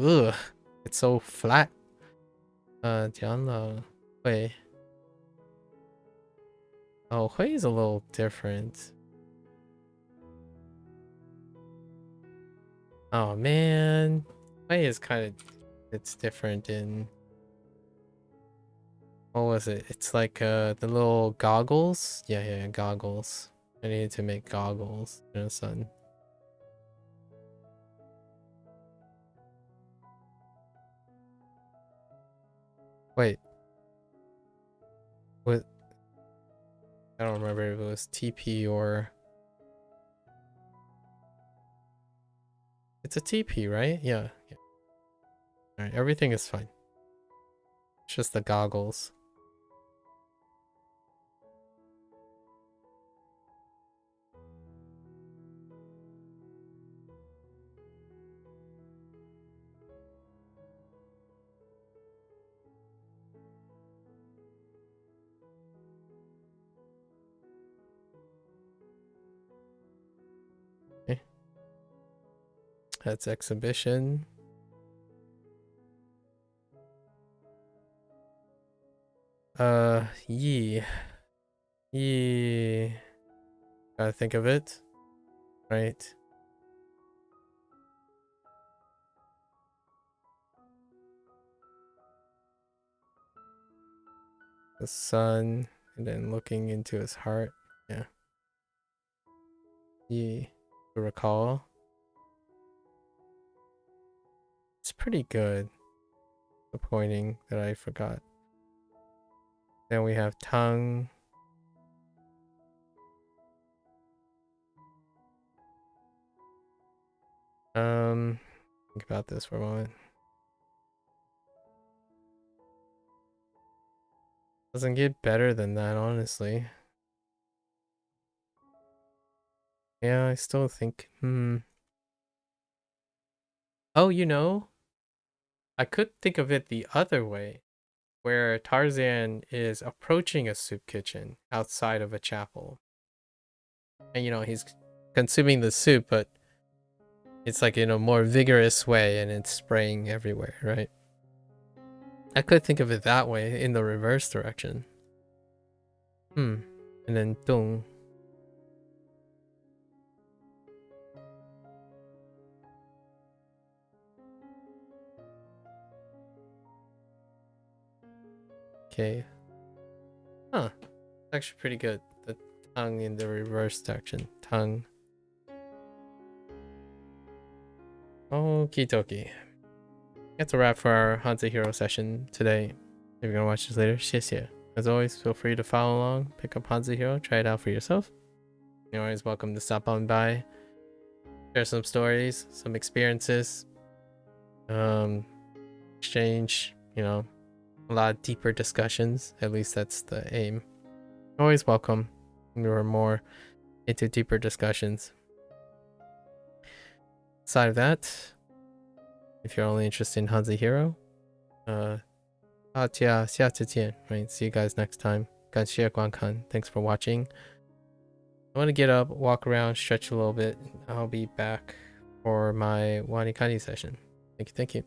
Ugh, it's so flat. 讲了会. Oh, Hui is a little different. Oh man, Hui is kind of... It's different in... What was it? It's like the little goggles? Yeah, goggles. I needed to make goggles in the sun. Wait. What? I don't remember if it was TP or... It's a TP, right? Yeah. Alright, everything is fine. It's just the goggles. Okay. That's exhibition. Yeah. Yeah. Gotta think of it. Right. The sun, and then looking into his heart. Yeah. Yeah. To recall. It's pretty good. The pointing that I forgot. Then we have tongue. Think about this for a moment. Doesn't get better than that, honestly. Yeah, I still think, Oh, you know, I could think of it the other way, where Tarzan is approaching a soup kitchen outside of a chapel. And, you know, he's consuming the soup, but it's like in a more vigorous way and it's spraying everywhere, right? I could think of it that way in the reverse direction. And then dung. Okay. Huh. Actually pretty good. The tongue in the reverse direction. Tongue. Okie dokie. That's a wrap for our HanziHero session today. If you're gonna watch this later, 谢谢. As always, feel free to follow along, pick up HanziHero, try it out for yourself. You're always welcome to stop on by, share some stories, some experiences, exchange, you know, a lot of deeper discussions. At least that's the aim. Always welcome. We're more into deeper discussions. Aside of that, if you're only interested in HanziHero, yeah, 下次见, right? See you guys next time. 感谢观看. Thanks for watching. I want to get up, walk around, stretch a little bit. I'll be back for my Wanikani session. Thank you.